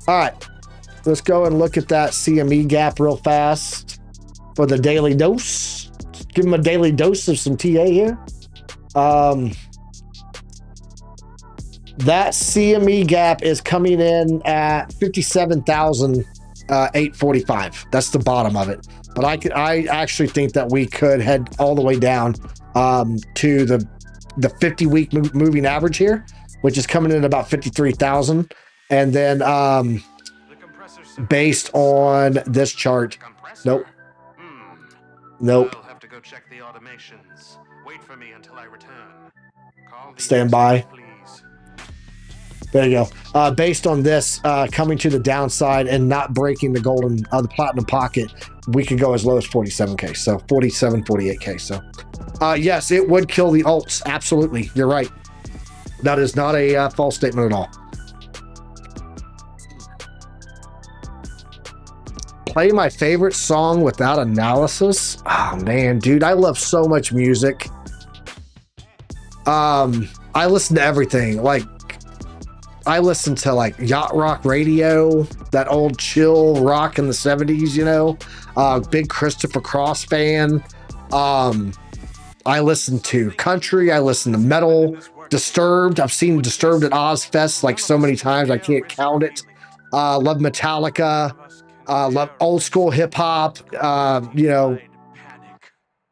All right. Let's go and look at that CME gap real fast for the daily dose. Give them a daily dose of some TA here. That CME gap is coming in at 57,845. That's the bottom of it. But I actually think that we could head all the way down to the 50-week moving average here, which is coming in at about 53,000. And then based on this chart, nope. Nope. I'll have to go check the automations. Wait for me until I return. Stand by. There you go. Based on this coming to the downside and not breaking the the platinum pocket, we could go as low as 47K. So 47, 48K. So yes, it would kill the alts. Absolutely. You're right. That is not a false statement at all. Play my favorite song without analysis. Oh man, dude, I love so much music. I listen to everything. Like, I listen to like yacht rock radio, that old chill rock in the 70s, you know. Big Christopher Cross fan. I listen to country, I listen to metal, Disturbed. I've seen Disturbed at Ozfest like so many times I can't count it. Love Metallica. Love old school hip hop, you know,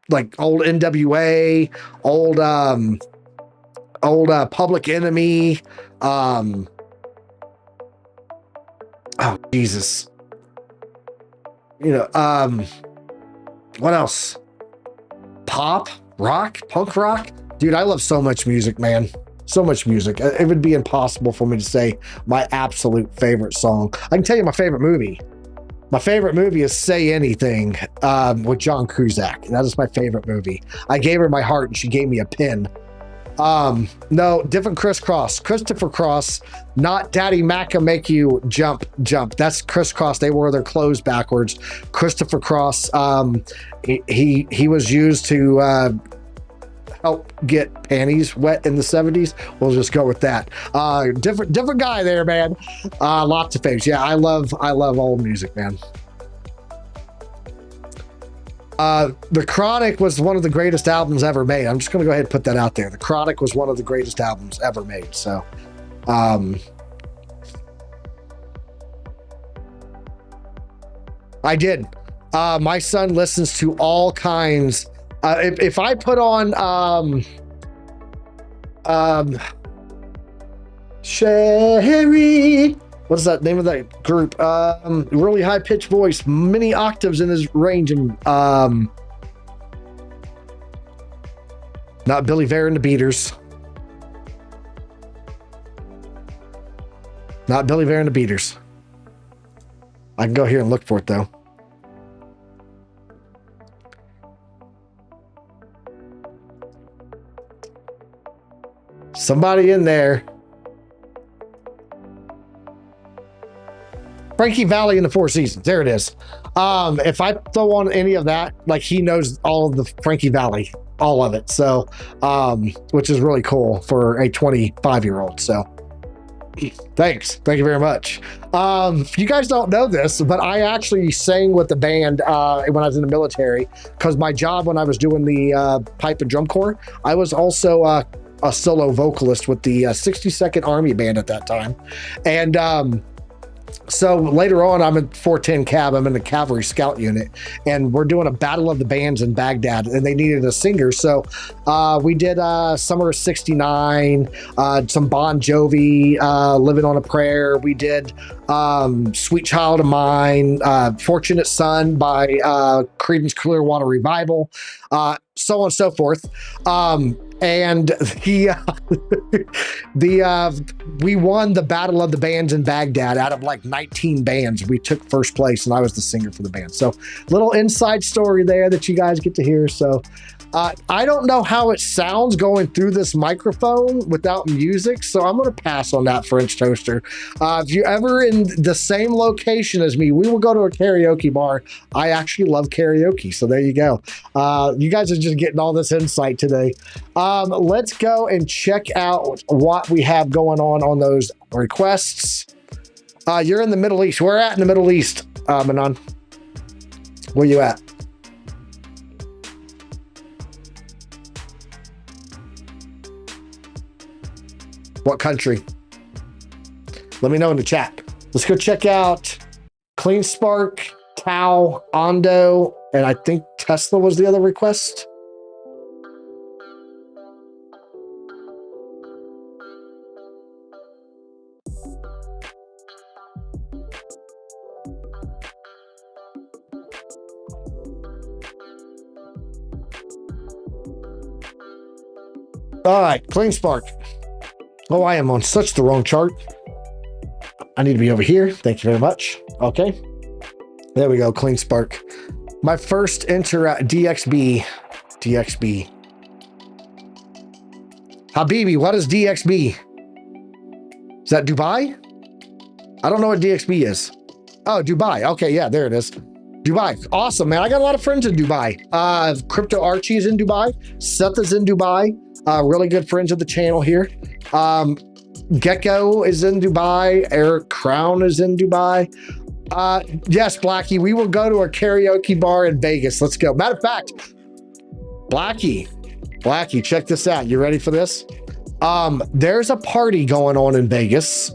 like old NWA, old Public Enemy. Oh Jesus. You know, what else? Pop, rock, punk rock. Dude, I love so much music, man. So much music. It would be impossible for me to say my absolute favorite song. I can tell you my favorite movie. My favorite movie is Say Anything with John Cusack. That is my favorite movie. I gave her my heart and she gave me a pin. No, different Christopher Cross, not Daddy Macca Make You Jump. That's Cross. They wore their clothes backwards. Christopher Cross, he was used to help get panties wet in the 70s. We'll just go with that. Different guy there, man. Lots of faves. Yeah, I love old music, man. The Chronic was one of the greatest albums ever made. I'm just going to go ahead and put that out there. The Chronic was one of the greatest albums ever made. So, I did. My son listens to all kinds. If I put on Sherry, what is that name of that group? Really high pitched voice, many octaves in his range, and not Billy Vare and the Beaters. Not Billy Vare and the Beaters. I can go here and look for it though. Somebody in there. Frankie Valli in the Four Seasons. There it is. If I throw on any of that, like he knows all of the Frankie Valli, all of it. So, which is really cool for a 25-year-old. So thanks. Thank you very much. You guys don't know this, but I actually sang with the band when I was in the military, because my job when I was doing the pipe and drum corps, I was also a solo vocalist with the 62nd Army Band at that time. And so later on, I'm in 410 Cav. I'm in the Cavalry Scout Unit, and we're doing a Battle of the Bands in Baghdad, and they needed a singer. So we did Summer of '69, some Bon Jovi, Living on a Prayer. We did Sweet Child of Mine, Fortunate Son by Creedence Clearwater Revival, so on and so forth. And we won the Battle of the Bands in Baghdad out of like 19 bands. We took first place, and I was the singer for the band. So little inside story there that you guys get to hear. So I don't know how it sounds going through this microphone without music, so I'm going to pass on that, French Toaster. If you're ever in the same location as me, we will go to a karaoke bar. I actually love karaoke, so there you go. You guys are just getting all this insight today. Let's go and check out what we have going on those requests. You're in the Middle East. Where at in the Middle East, Manon? Where you at? What country? Let me know in the chat. Let's go check out Clean Spark, Tau, Ondo, and I think Tesla was the other request. All right, Clean Spark. Oh, I am on such the wrong chart. I need to be over here. Thank you very much. Okay. There we go, Clean Spark. My first enter at DXB. DXB. Habibi, what is DXB? Is that Dubai? I don't know what DXB is. Oh, Dubai. Okay, yeah, there it is. Dubai. Awesome, man. I got a lot of friends in Dubai. Crypto Archie is in Dubai. Seth is in Dubai. Really good friends of the channel here. Gecko is in Dubai. Eric Crown is in Dubai. Yes, Blackie, we will go to a karaoke bar in Vegas. Let's go. Matter of fact, Blackie, check this out. You ready for this? There's a party going on in Vegas.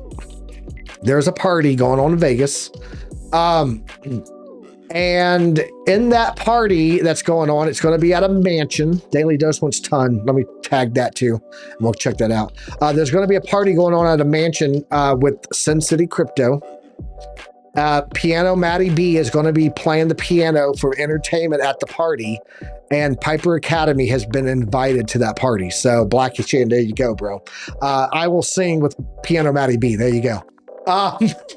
And in that party that's going on, it's going to be at a mansion. Daily Dose wants ton. Let me tag that too, and we'll check that out. There's going to be a party going on at a mansion with Sin City Crypto. Piano Matty B is going to be playing the piano for entertainment at the party, and Piper Academy has been invited to that party. So Blackie Chan, there you go, bro. I will sing with Piano Matty B. There you go.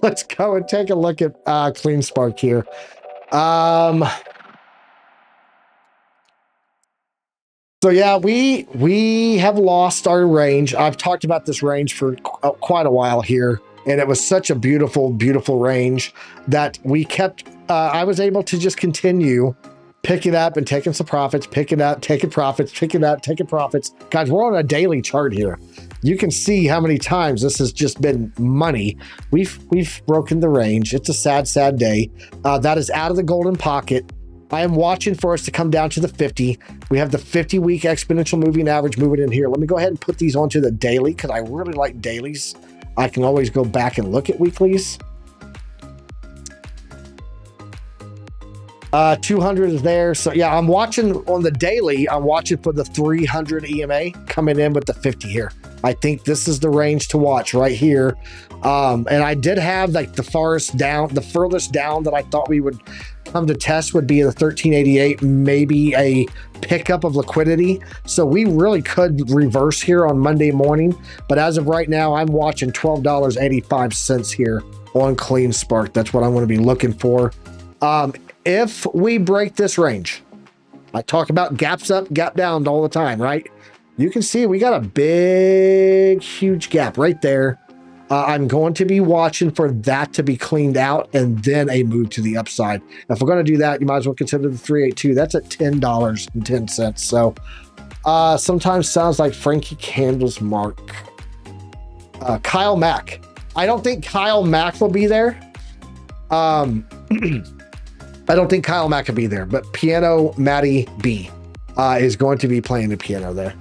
Let's go and take a look at Clean Spark here. So yeah, we have lost our range. I've talked about this range for quite a while here, and it was such a beautiful, beautiful range that we kept, I was able to just continue picking up and taking some profits, picking up, taking profits, picking up, taking profits. Guys, we're on a daily chart here. You can see how many times this has just been money. We've broken the range. It's a sad, sad day. That is out of the golden pocket. I am watching for us to come down to the 50. We have the 50-week exponential moving average moving in here. Let me go ahead and put these onto the daily because I really like dailies. I can always go back and look at weeklies. 200 is there. So yeah, I'm watching on the daily. I'm watching for the 300 EMA coming in with the 50 here. I think this is the range to watch right here. And I did have like the furthest down that I thought we would come to test would be the 1388, maybe a pickup of liquidity. So we really could reverse here on Monday morning. But as of right now, I'm watching $12.85 here on Clean Spark. That's what I'm going to be looking for. If we break this range, I talk about gaps up, gap down all the time, right? You can see we got a big, huge gap right there. I'm going to be watching for that to be cleaned out and then a move to the upside. If we're going to do that, you might as well consider the 382. That's at $10.10. So sometimes sounds like Frankie Candle's Mark. Kyle Mack. I don't think Kyle Mack will be there. I don't think Kyle Mack will be there, but Piano Matty B is going to be playing the piano there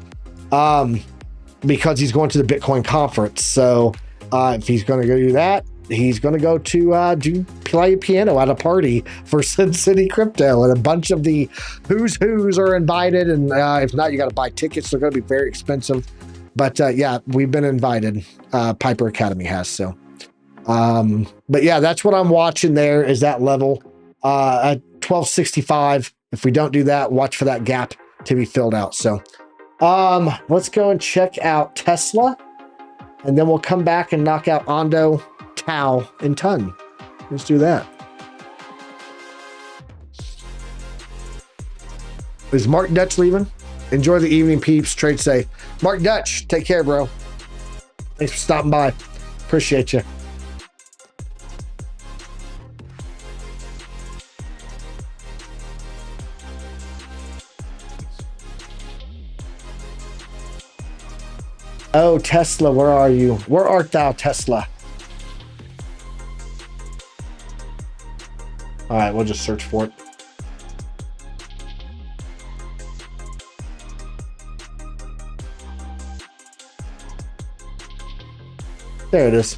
because he's going to the Bitcoin conference. So if he's going to go do that, he's going to go to play piano at a party for Sin City Crypto, and a bunch of the who's are invited. And if not, you got to buy tickets. They're going to be very expensive. But yeah, we've been invited. Piper Academy has. So, but yeah, that's what I'm watching there is that level at 1265. If we don't do that, watch for that gap to be filled out. So let's go and check out Tesla, and then we'll come back and knock out Ondo, Tau, and Ton. Let's do that. Is Mark Dutch leaving? Enjoy the evening, peeps. Trade safe. Mark Dutch, take care, bro. Thanks for stopping by. Appreciate you. Oh, Tesla, where are you? Where art thou, Tesla? All right, we'll just search for it. There it is.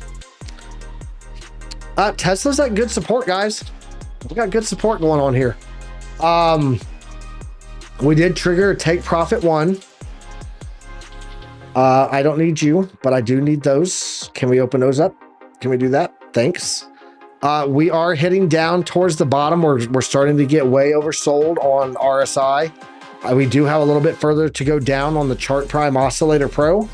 Tesla's got good support, guys. We got good support going on here. We did trigger take profit 1. I don't need you, but I do need those. Can we open those up? Can we do that? Thanks. We are heading down towards the bottom. We're starting to get way oversold on RSI. We do have a little bit further to go down on the Chart Prime Oscillator Pro.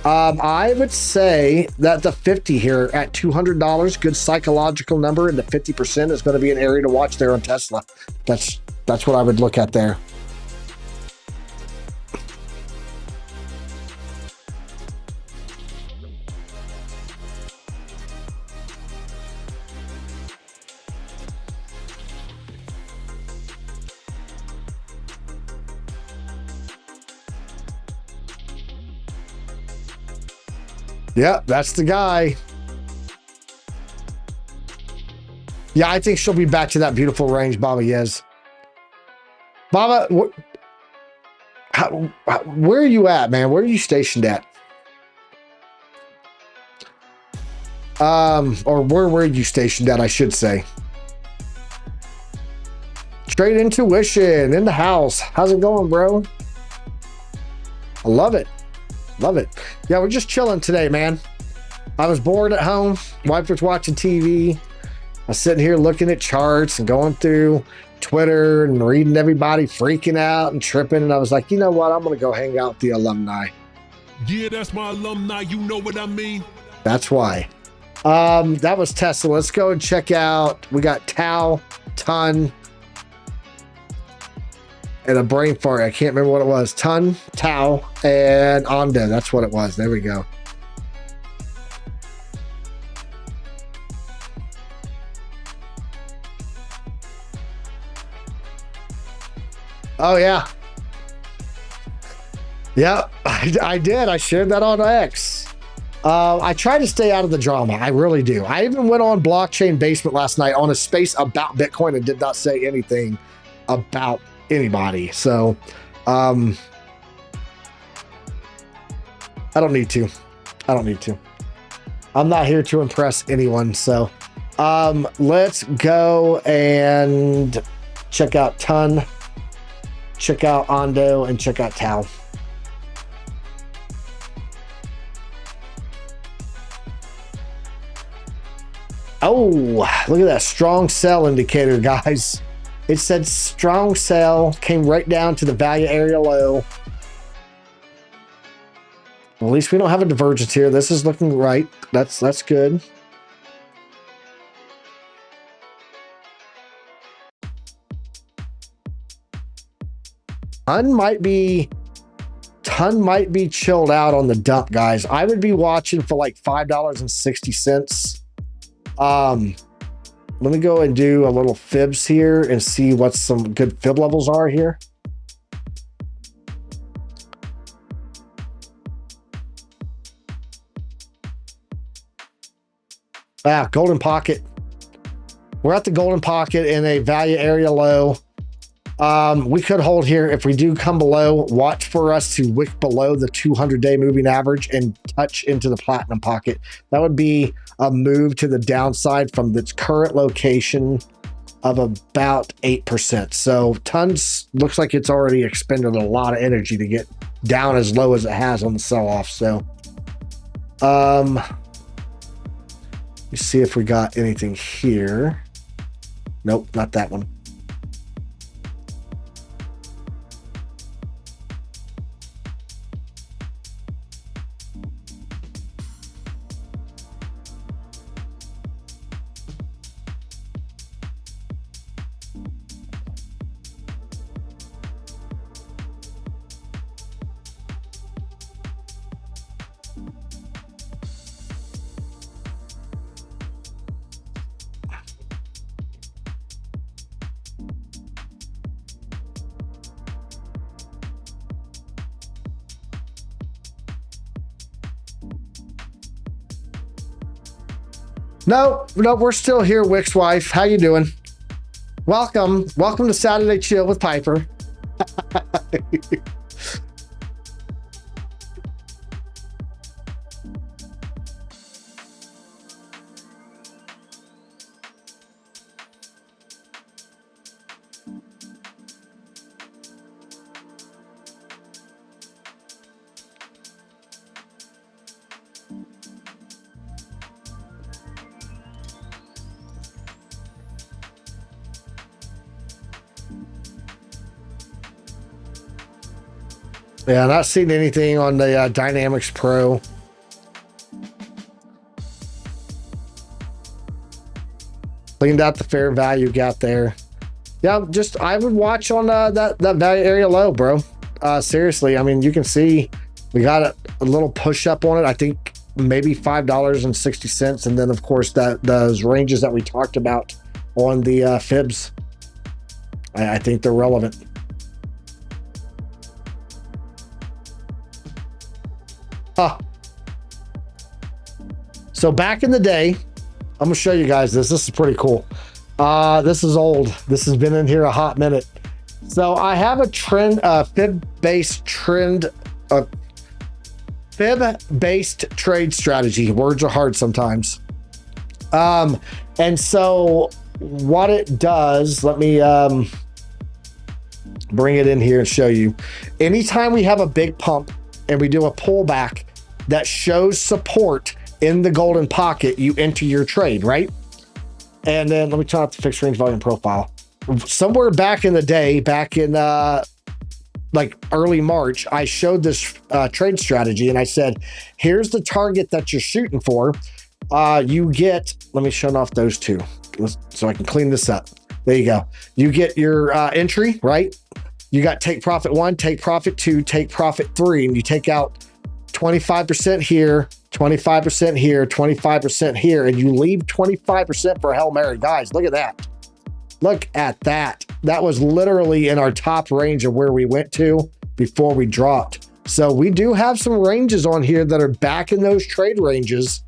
I would say that the 50 here at $200, good psychological number, and the 50% is going to be an area to watch there on Tesla. That's what I would look at there. Yeah, that's the guy. Yeah, I think she'll be back to that beautiful range, Baba Yes. Baba, where are you at, man? Where are you stationed at? Or where were you stationed at, I should say. Straight Intuition in the house. How's it going, bro? I love it. Love it. Yeah, we're just chilling today, man. I was bored at home. Wife was watching TV. I was sitting here looking at charts and going through Twitter and reading everybody freaking out and tripping. And I was like, you know what? I'm going to go hang out with the alumni. Yeah, that's my alumni. You know what I mean? That's why. That was Tesla. Let's go and check out. We got Tau, Ton, and a brain fart. I can't remember what it was. Ton, Tau, and Onda. That's what it was. There we go. Oh, yeah. Yeah, I did. I shared that on X. I try to stay out of the drama. I really do. I even went on Blockchain Basement last night on a space about Bitcoin and did not say anything about anybody. So I don't need to. I'm not here to impress anyone. So let's go and check out Ton, check out Ondo, and check out Tau. Oh, look at that strong sell indicator, guys. It said strong sell, came right down to the value area low. Well, at least we don't have a divergence here. This is looking right. That's good. Ton might be chilled out on the dump, guys. I would be watching for like $5.60. Let me go and do a little fibs here and see what some good fib levels are here. Golden pocket. We're at the golden pocket in a value area low. We could hold here. If we do come below, watch for us to wick below the 200-day moving average and touch into the platinum pocket. That would be a move to the downside from its current location of about 8%. So Tons looks like it's already expended a lot of energy to get down as low as it has on the sell-off. So let's see if we got anything here. Nope, not that one. No, we're still here, Wick's wife. How you doing? Welcome to Saturday Chill with Piper. Yeah, not seeing anything on the Dynamics Pro. Cleaned out the fair value gap there. Yeah, just I would watch on that value area low, bro. Seriously, I mean, you can see we got a little push up on it. I think maybe $5.60, and then of course those ranges that we talked about on the fibs. I think they're relevant. So back in the day, I'm gonna show you guys this. This is pretty cool. This is old. This has been in here a hot minute. So I have a trend, fib-based trend, fib-based trade strategy. Words are hard sometimes. And so what it does, let me bring it in here and show you. Anytime we have a big pump and we do a pullback that shows support in the golden pocket, you enter your trade, right? And then let me turn off the fixed range volume profile. Somewhere back in the day, back in like early March, I showed this trade strategy and I said, here's the target that you're shooting for. You get, let me shut off those two so I can clean this up. There you go. You get your entry, right? You got take profit 1, take profit 2, take profit 3, and you take out 25% here, 25% here, 25% here, and you leave 25% for Hail Mary. Guys, look at that. Look at that. That was literally in our top range of where we went to before we dropped. So we do have some ranges on here that are back in those trade ranges.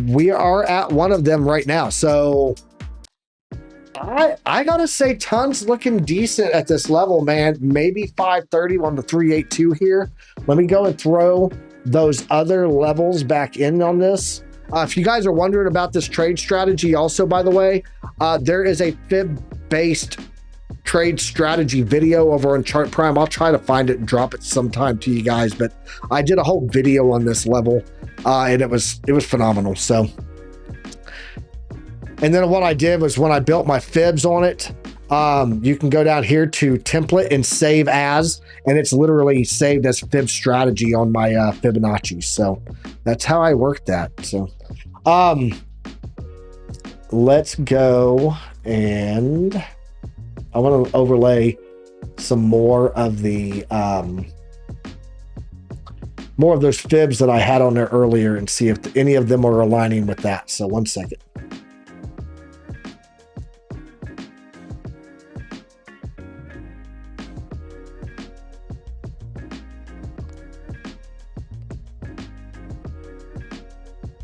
We are at one of them right now. So I gotta say, tons looking decent at this level, man. Maybe 530 on the 382 here. Let me go and throw those other levels back in on this. If you guys are wondering about this trade strategy, also, by the way, there is a fib-based trade strategy video over on Chart Prime. I'll try to find it and drop it sometime to you guys, but I did a whole video on this level, and it was phenomenal. So, and then what I did was when I built my fibs on it, you can go down here to template and save as, and it's literally saved as fib strategy on my Fibonacci. So that's how I worked that. So let's go, and I want to overlay some more of the more of those fibs that I had on there earlier and see if any of them are aligning with that. So 1 second.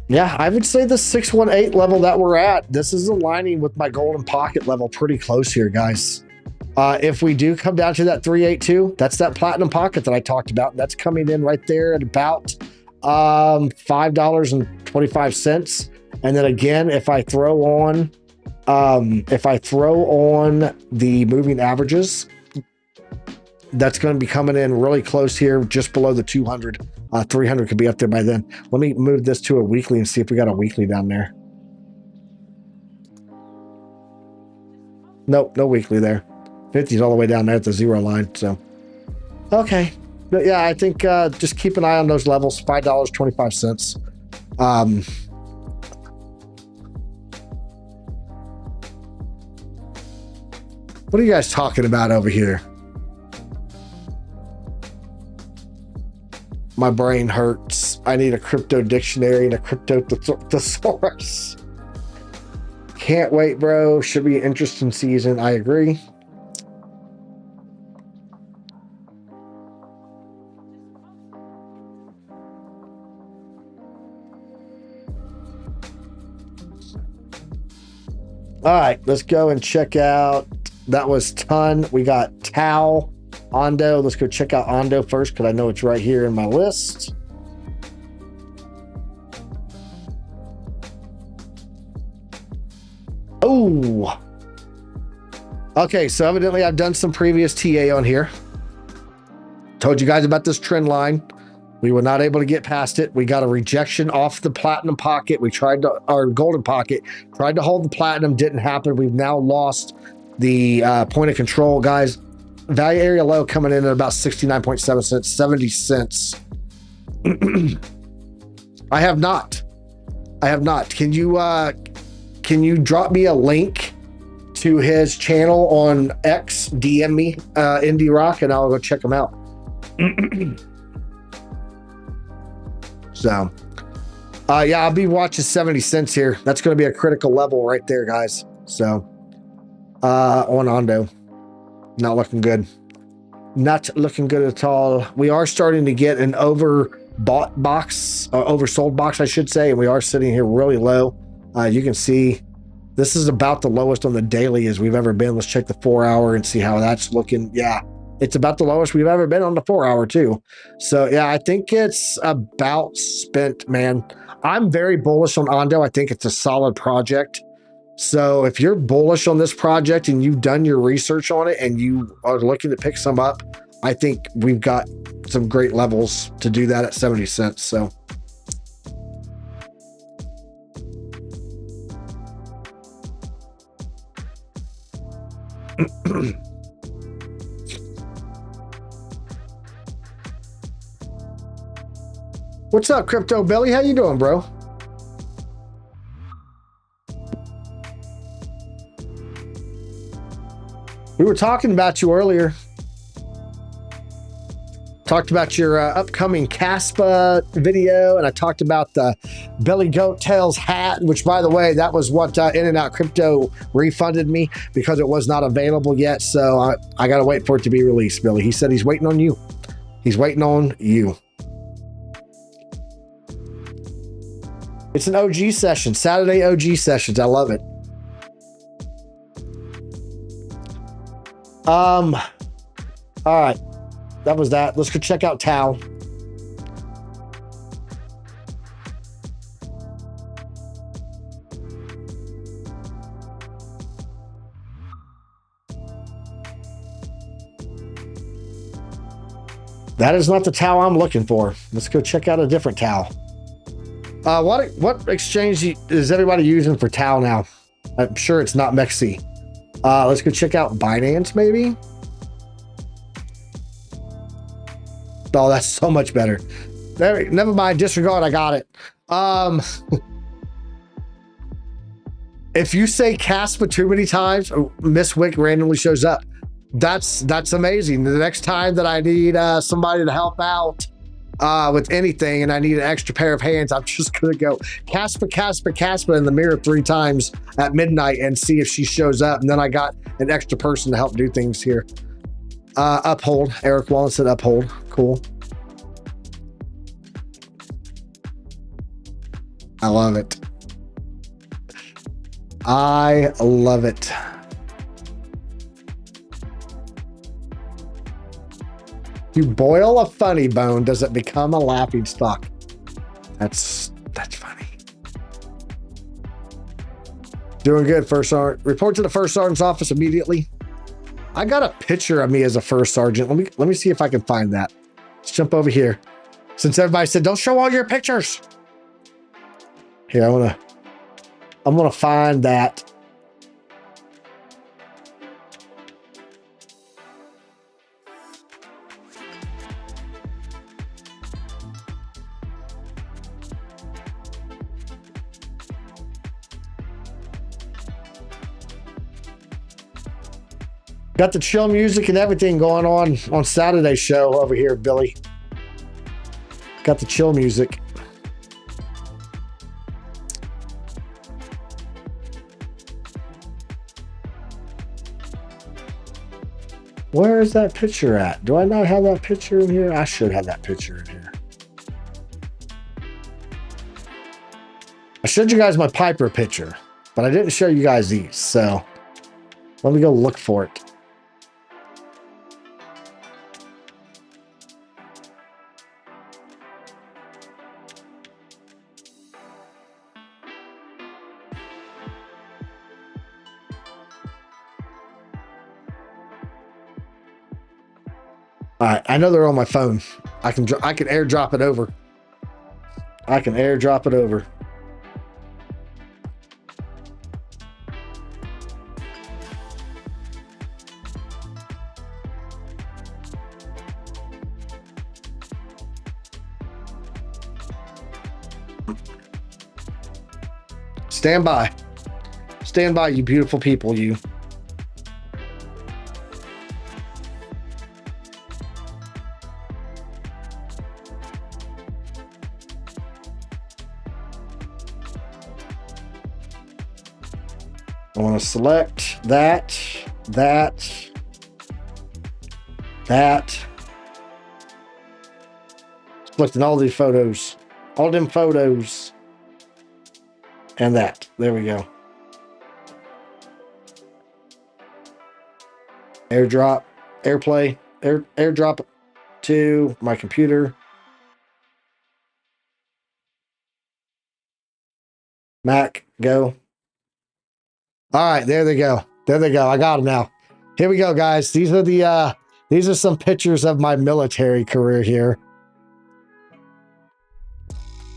Yeah, I would say the 618 level that we're at, this is aligning with my golden pocket level pretty close here, guys. If we do come down to that 382, that's that platinum pocket that I talked about. That's coming in right there at about $5.25. And then again, if I throw on the moving averages, that's going to be coming in really close here, just below the 200. 300 could be up there by then. Let me move this to a weekly and see if we got a weekly down there. Nope, no weekly there. 50's all the way down there at the zero line. So, okay. But yeah, I think just keep an eye on those levels. $5.25. What are you guys talking about over here? My brain hurts. I need a crypto dictionary and a crypto thesaurus. Can't wait, bro. Should be an interesting season. I agree. All right, let's go and check out. That was ton. We got Tau. Ondo, let's go check out Ondo first because I know it's right here in my list. Oh, okay. So evidently I've done some previous TA on here. Told you guys about this trend line. We were not able to get past it. We got a rejection off the platinum pocket. We tried to, our golden pocket, tried to hold the platinum, didn't happen. We've now lost the point of control, guys. value area low coming in at about 69.7 cents, 70 cents. I have not. Can you drop me a link to his channel on X? DM me Indie Rock, and I'll go check him out. So, yeah, I'll be watching 70 cents here. That's going to be a critical level right there, guys. So, on Ondo, not looking good. Not looking good at all. We are starting to get an overbought box, or oversold box, I should say, and we are sitting here really low. You can see this is about the lowest on the daily as we've ever been. Let's check the 4 hour and see how that's looking. Yeah, it's about the lowest we've ever been on the 4 hour too. So yeah, I think it's about spent, man. I'm very bullish on Ondo. I think it's a solid project. So if you're bullish on this project and you've done your research on it and you are looking to pick some up, I think we've got some great levels to do that at 70 cents. So what's up, Crypto Billy? How you doing, bro? We were talking about you earlier. Talked about your upcoming Caspa video, and I talked about the Billy Goat Tails hat, which, by the way, that was what In and Out Crypto refunded me because it was not available yet. So I got to wait for it to be released, Billy. He said he's waiting on you. He's waiting on you. It's an OG session, Saturday OG sessions. I love it. All right. That was that. Let's go check out Tau. That is not the Tau I'm looking for. Let's go check out a different Tau. What exchange is everybody using for Tau now? I'm sure it's not Mexi. Let's go check out Binance, maybe. Oh, that's so much better. There, never mind. Disregard. I got it. If you say Caspa too many times, Miss Wick randomly shows up. That's amazing. The next time that I need somebody to help out with anything and I need an extra pair of hands, I'm just gonna go Caspa in the mirror 3 times at midnight and see if she shows up, and then I got an extra person to help do things here. Uphold. Eric Wallen said uphold. Cool. I love it. I love it. You boil a funny bone, does it become a laughing stock? That's funny. Doing good, First Sergeant. Report to the First Sergeant's office immediately. I got a picture of me as a First Sergeant. Let me see if I can find that. Let's jump over here. Since everybody said don't show all your pictures. Here, I'm gonna find that. Got the chill music and everything going on Saturday's show over here, Billy. Got the chill music. Where is that picture at? Do I not have that picture in here? I should have that picture in here. I showed you guys my Piper picture, but I didn't show you guys these. So let me go look for it. All right, I know they're on my phone. I can airdrop it over. I can airdrop it over. Stand by. Stand by, you beautiful people, you. I want to select that. Selecting all these photos. All them photos. And that. There we go. AirDrop. AirPlay. AirDrop to my computer. Mac. Go. All right, there they go. There they go. I got them now. Here we go, guys. These are some pictures of my military career here.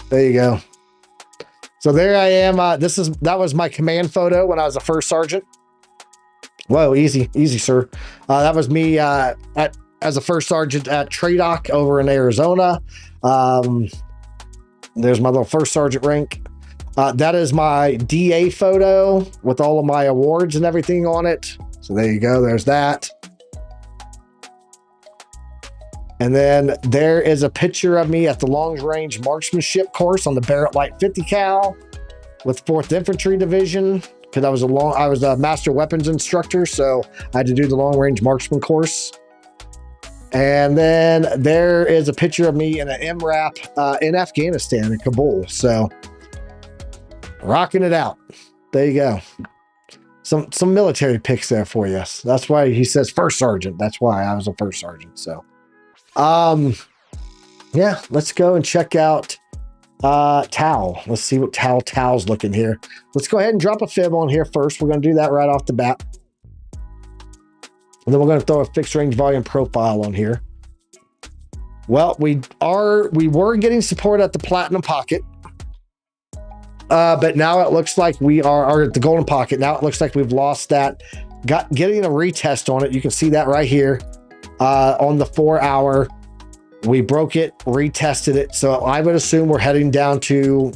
There you go. So there I am. That was my command photo when I was a first sergeant. Whoa, easy, sir. That was me as a first sergeant at TRADOC over in Arizona. There's my little first sergeant rank. That is my DA photo with all of my awards and everything on it. So there you go. There's that. And then there is a picture of me at the long range marksmanship course on the Barrett Light 50 cal with 4th Infantry Division, because I was a master weapons instructor, so I had to do the long range marksman course. And then there is a picture of me in an MRAP in Afghanistan in Kabul. So rocking it out. There you go. Some military pics there for you. That's why he says first sergeant. That's why I was a first sergeant. So yeah, let's go and check out Towel. Let's see what Towel's looking here. Let's go ahead and drop a fib on here first. We're going to do that right off the bat. And then we're going to throw a fixed range volume profile on here. Well, we were getting support at the Platinum Pocket. But now it looks like we are at the Golden Pocket. Now it looks like we've lost that. Getting a retest on it. You can see that right here on the 4 hour. We broke it, retested it. So I would assume we're heading down to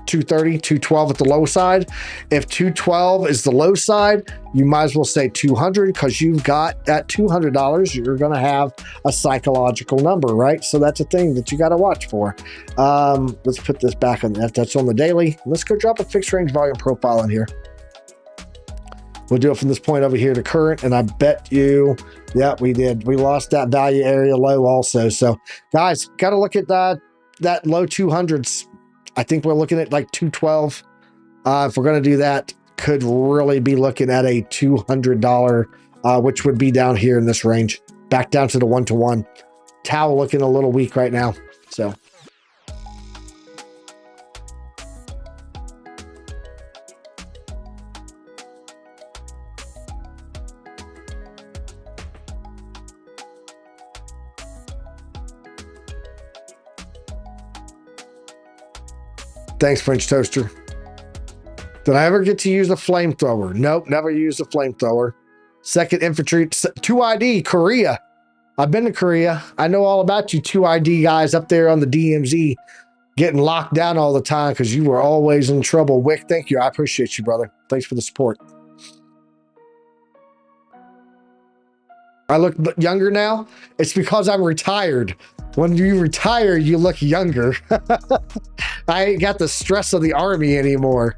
230, 212 at the low side. If 212 is the low side, you might as well say 200, because you've got at $200, you're going to have a psychological number, right? So that's a thing that you got to watch for. Let's put this back on that. That's on the daily. Let's go drop a fixed range volume profile in here. We'll do it from this point over here to current, and I bet you, yeah, we did. We lost that value area low also. So guys, got to look at that low 200s. I think we're looking at like 212. If we're going to do that, could really be looking at a $200, which would be down here in this range, back down to the 1-to-1. Towel looking a little weak right now. So thanks, French Toaster. Did I ever get to use a flamethrower? Nope, never used a flamethrower. 2nd Infantry, 2ID, Korea. I've been to Korea. I know all about you 2ID guys up there on the DMZ getting locked down all the time because you were always in trouble. Wick, thank you. I appreciate you, brother. Thanks for the support. I look younger now. It's because I'm retired. When you retire, you look younger. I ain't got the stress of the army anymore.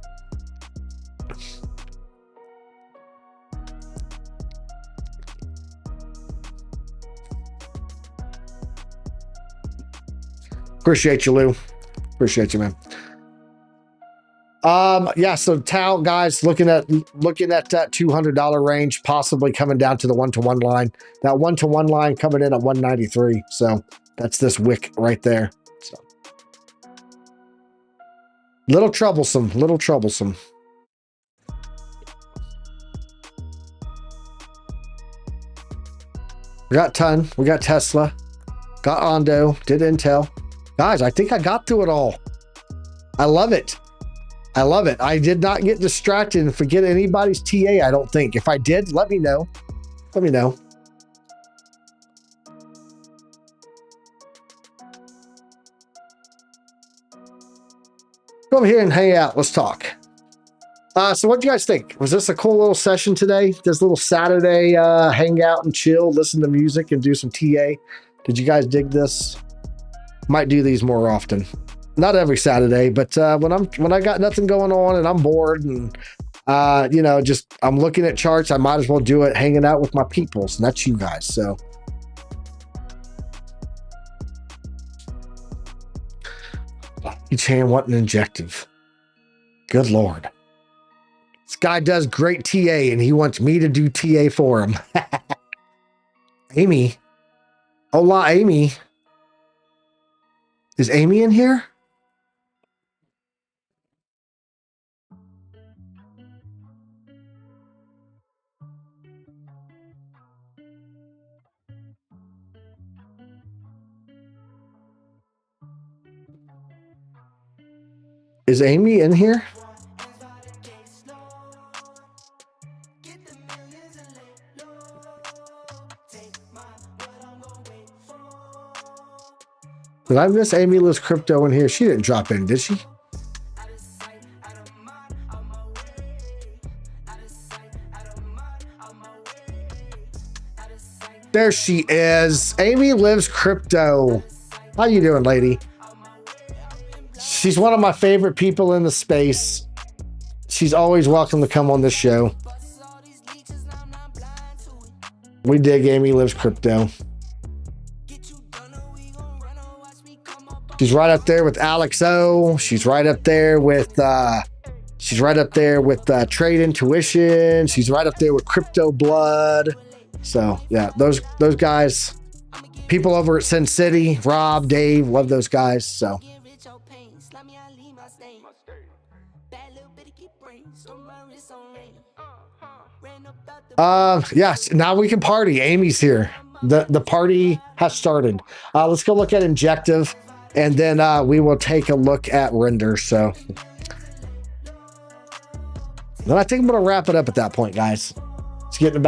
Appreciate you, Lou. Appreciate you, man. Yeah, so Towel guys, looking at that $200 range, possibly coming down to the 1-to-1 line. That 1-to-1 line coming in at 193. So that's this wick right there. So little troublesome. We got Ton, we got Tesla, got Ondo, did Intel. Guys, I think I got through it all. I love it. I did not get distracted and forget anybody's TA, I don't think. If I did, let me know. Go over here and hang out. Let's talk. So what do you guys think? Was this a cool little session today? This little Saturday hang out and chill, listen to music and do some TA. Did you guys dig this? Might do these more often. Not every Saturday, but when I got nothing going on and I'm bored and you know, just I'm looking at charts, I might as well do it hanging out with my peoples, and that's you guys. So each hand want an injective. Good Lord. This guy does great TA and he wants me to do TA for him. Amy. Hola, Amy. Is Amy in here? Is Amy in here? Did I miss Amy Liz Crypto in here? She didn't drop in, did she? There she is. Amy Lives Crypto. How you doing, lady? She's one of my favorite people in the space. She's always welcome to come on this show. We dig Amy Lives Crypto. She's right up there with Alex O. She's right up there with Trade Intuition. She's right up there with Crypto Blood. So yeah, those guys, people over at Sin City, Rob, Dave, love those guys. So yes, now we can party. Amy's here. The party has started. Let's go look at Injective. And then we will take a look at Render. So then I think I'm going to wrap it up at that point, guys. It's getting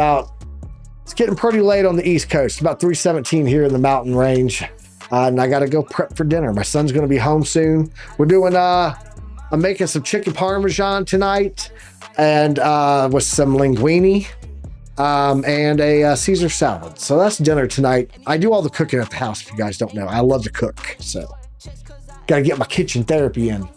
pretty late on the East Coast. It's about 3:17 here in the mountain range. And I got to go prep for dinner. My son's going to be home soon. We're doing, I'm making some chicken Parmesan tonight and with some linguine and a Caesar salad. So that's dinner tonight. I do all the cooking at the house, if you guys don't know. I love to cook. So got to get my kitchen therapy in.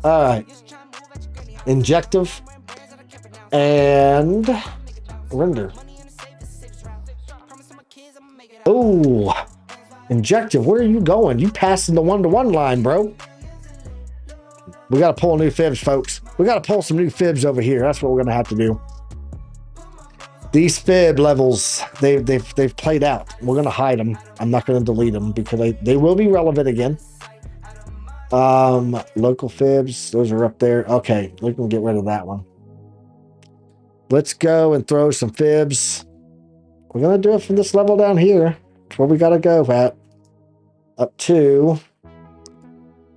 All right. Injective and Render. Oh, Injective, where are you going? You passing the 1-to-1 line, bro. We got to pull new fibs, folks. We got to pull some new fibs over here. That's what we're going to have to do. These fib levels, they've played out. We're going to hide them. I'm not going to delete them because they will be relevant again. Local fibs, those are up there. Okay, we can get rid of that one. Let's go and throw some fibs. We're going to do it from this level down here. That's where we got to go at. Up to.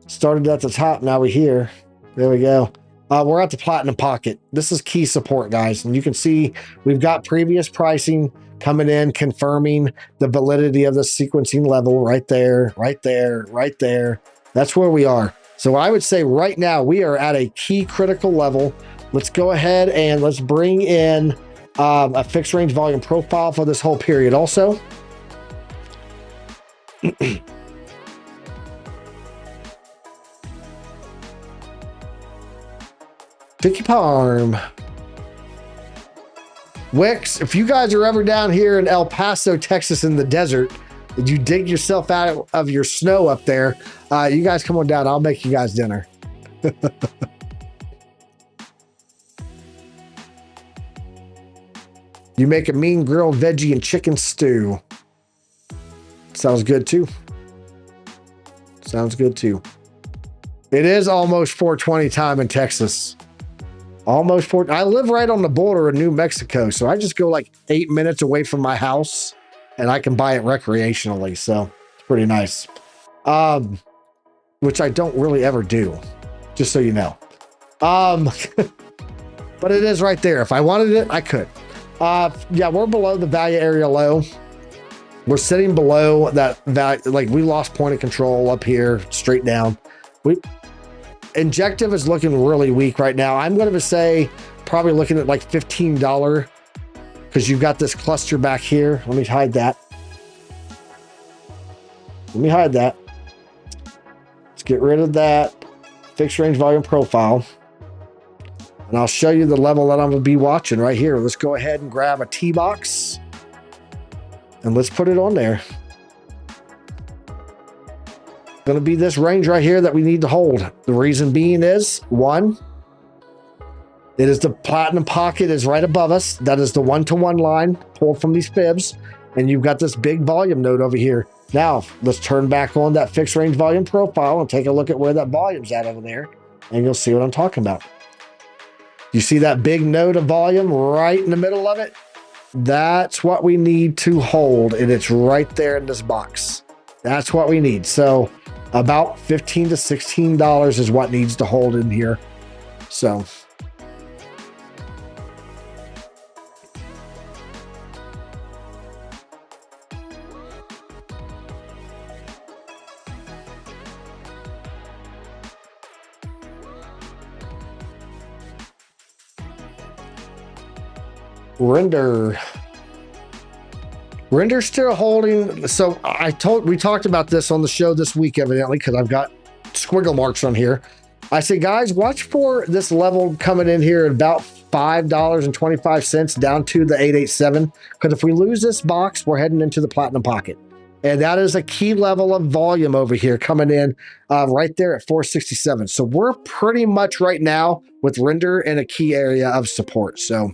Started at the top, now we're here. There we go. We're at the platinum pocket. This is key support, guys. And you can see we've got previous pricing coming in, confirming the validity of the sequencing level right there, right there, right there. That's where we are. So I would say right now we are at a key critical level. Let's go ahead and let's bring in a fixed range volume profile for this whole period also. Tiki Parm. Wix, if you guys are ever down here in El Paso, Texas in the desert, and you dig yourself out of your snow up there, you guys come on down. I'll make you guys dinner. You make a mean grilled veggie and chicken stew. Sounds good too. Sounds good too. It is almost 420 time in Texas. Almost 4. I live right on the border of New Mexico, so I just go like 8 minutes away from my house and I can buy it recreationally. So it's pretty nice. Which I don't really ever do, just so you know. But it is right there. If I wanted it, I could. Yeah, we're below the value area low. We're sitting below that value. Like, we lost point of control up here, straight down. Injective is looking really weak right now. I'm going to say probably looking at like $15 because you've got this cluster back here. Let me hide that. Let's get rid of that fixed range volume profile. And I'll show you the level that I'm going to be watching right here. Let's go ahead and grab a T-box and let's put it on there. Going to be this range right here that we need to hold. The reason being is, one, it is the platinum pocket is right above us. That is the one-to-one line pulled from these fibs. And you've got this big volume node over here. Now, let's turn back on that fixed range volume profile and take a look at where that volume's at over there. And you'll see what I'm talking about. You see that big node of volume right in the middle of it? That's what we need to hold. And it's right there in this box. That's what we need. So about $15 to $16 is what needs to hold in here. So Render's still holding. So we talked about this on the show this week, evidently, because I've got squiggle marks on here. I said, guys, watch for this level coming in here at about $5.25 down to the 887. Because if we lose this box, we're heading into the platinum pocket. And that is a key level of volume over here coming in right there at 467. So we're pretty much right now with Render in a key area of support. So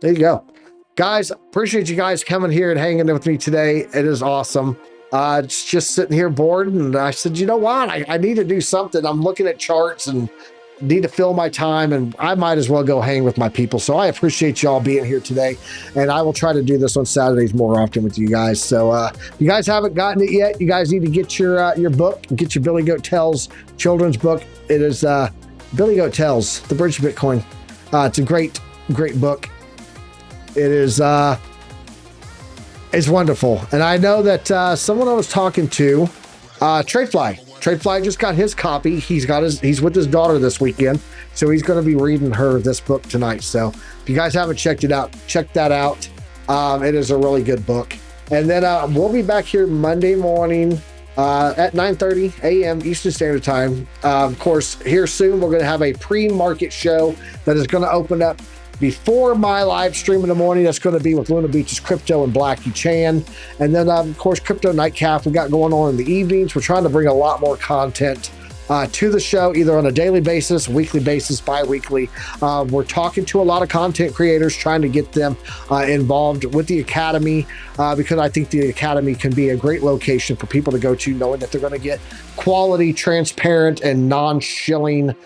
there you go. Guys, appreciate you guys coming here and hanging with me today. It is awesome. It's just sitting here bored. And I said, you know what? I need to do something. I'm looking at charts and need to fill my time. And I might as well go hang with my people. So I appreciate y'all being here today. And I will try to do this on Saturdays more often with you guys. So if you guys haven't gotten it yet, you guys need to get your book. Get your Billy Goat Tells children's book. It is Billy Goat Tells, The Bridge to Bitcoin. It's a great book. It is it's wonderful. And I know that someone I was talking to, Tradefly just got his copy. He's with his daughter this weekend. So he's going to be reading her this book tonight. So if you guys haven't checked it out, check that out. It is a really good book. And then we'll be back here Monday morning at 9:30 a.m. Eastern Standard Time. Of course, here soon, we're going to have a pre-market show that is going to open up before my live stream in the morning. That's going to be with Luna Beach's Crypto and Blackie Chan. And then, of course, Crypto Nightcap we got going on in the evenings. We're trying to bring a lot more content to the show, either on a daily basis, weekly basis, bi-weekly. We're talking to a lot of content creators, trying to get them involved with the Academy, because I think the Academy can be a great location for people to go to, knowing that they're going to get quality, transparent, and non-shilling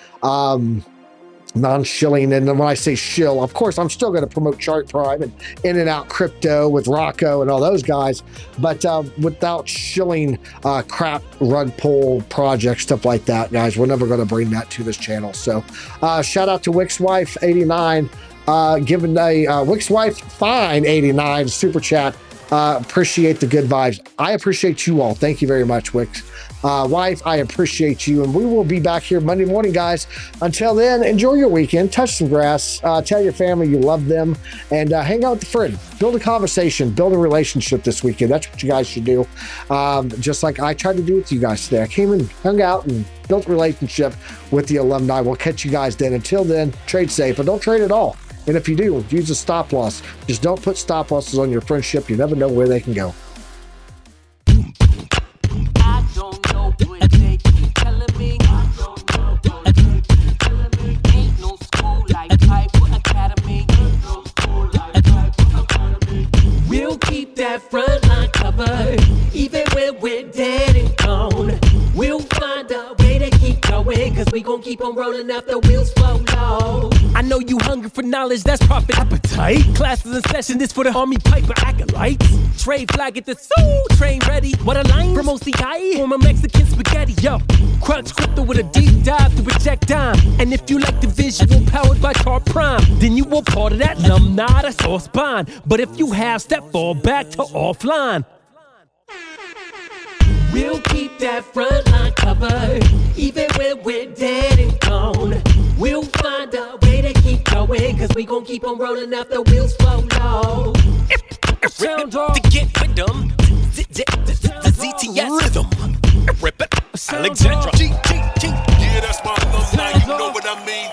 and then when I say shill, of course I'm still going to promote Chart Prime and In and Out Crypto with Rocco and all those guys, but without shilling crap rug pull projects, stuff like that, guys. We're never going to bring that to this channel. So shout out to Wixwife89 giving a Wixwife Fine 89 super chat. Appreciate the good vibes. I appreciate you all. Thank you very much, Wix. Wife, I appreciate you. And we will be back here Monday morning, guys. Until then, enjoy your weekend. Touch some grass. Tell your family you love them. And hang out with a friend. Build a conversation. Build a relationship this weekend. That's what you guys should do. Just like I tried to do with you guys today. I came and hung out and built a relationship with the alumni. We'll catch you guys then. Until then, trade safe. But don't trade at all. And if you do, use a stop loss. Just don't put stop losses on your friendship. You never know where they can go. I don't know what they keep telling me. Ain't no school like Piper Academy. We'll keep that front line covered, even when we're dead and gone. We'll find a way to keep going. going, cause we gon' keep on rolling out the wheels flow low. I know you hungry for knowledge, that's profit appetite. Classes in session, this for the Army Piper acolytes. Trade flag at the soul train ready. What a line from OCI, from a Mexican spaghetti, yo. Crunch crypto with a deep dive to reject dime. And if you like the visual powered by Tar Prime, then you were part of that alumni, that's all spine. But if you have step, fall back to offline. We'll keep that front line covered, even when we're dead and gone. We'll find a way to keep going, cause we gon' keep on rolling out the wheels flow low. Sound off. To get with them, the ZTS rhythm. Rip it, Alexandra. Yeah, that's my alumni, you know what I mean?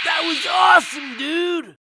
That was awesome, dude!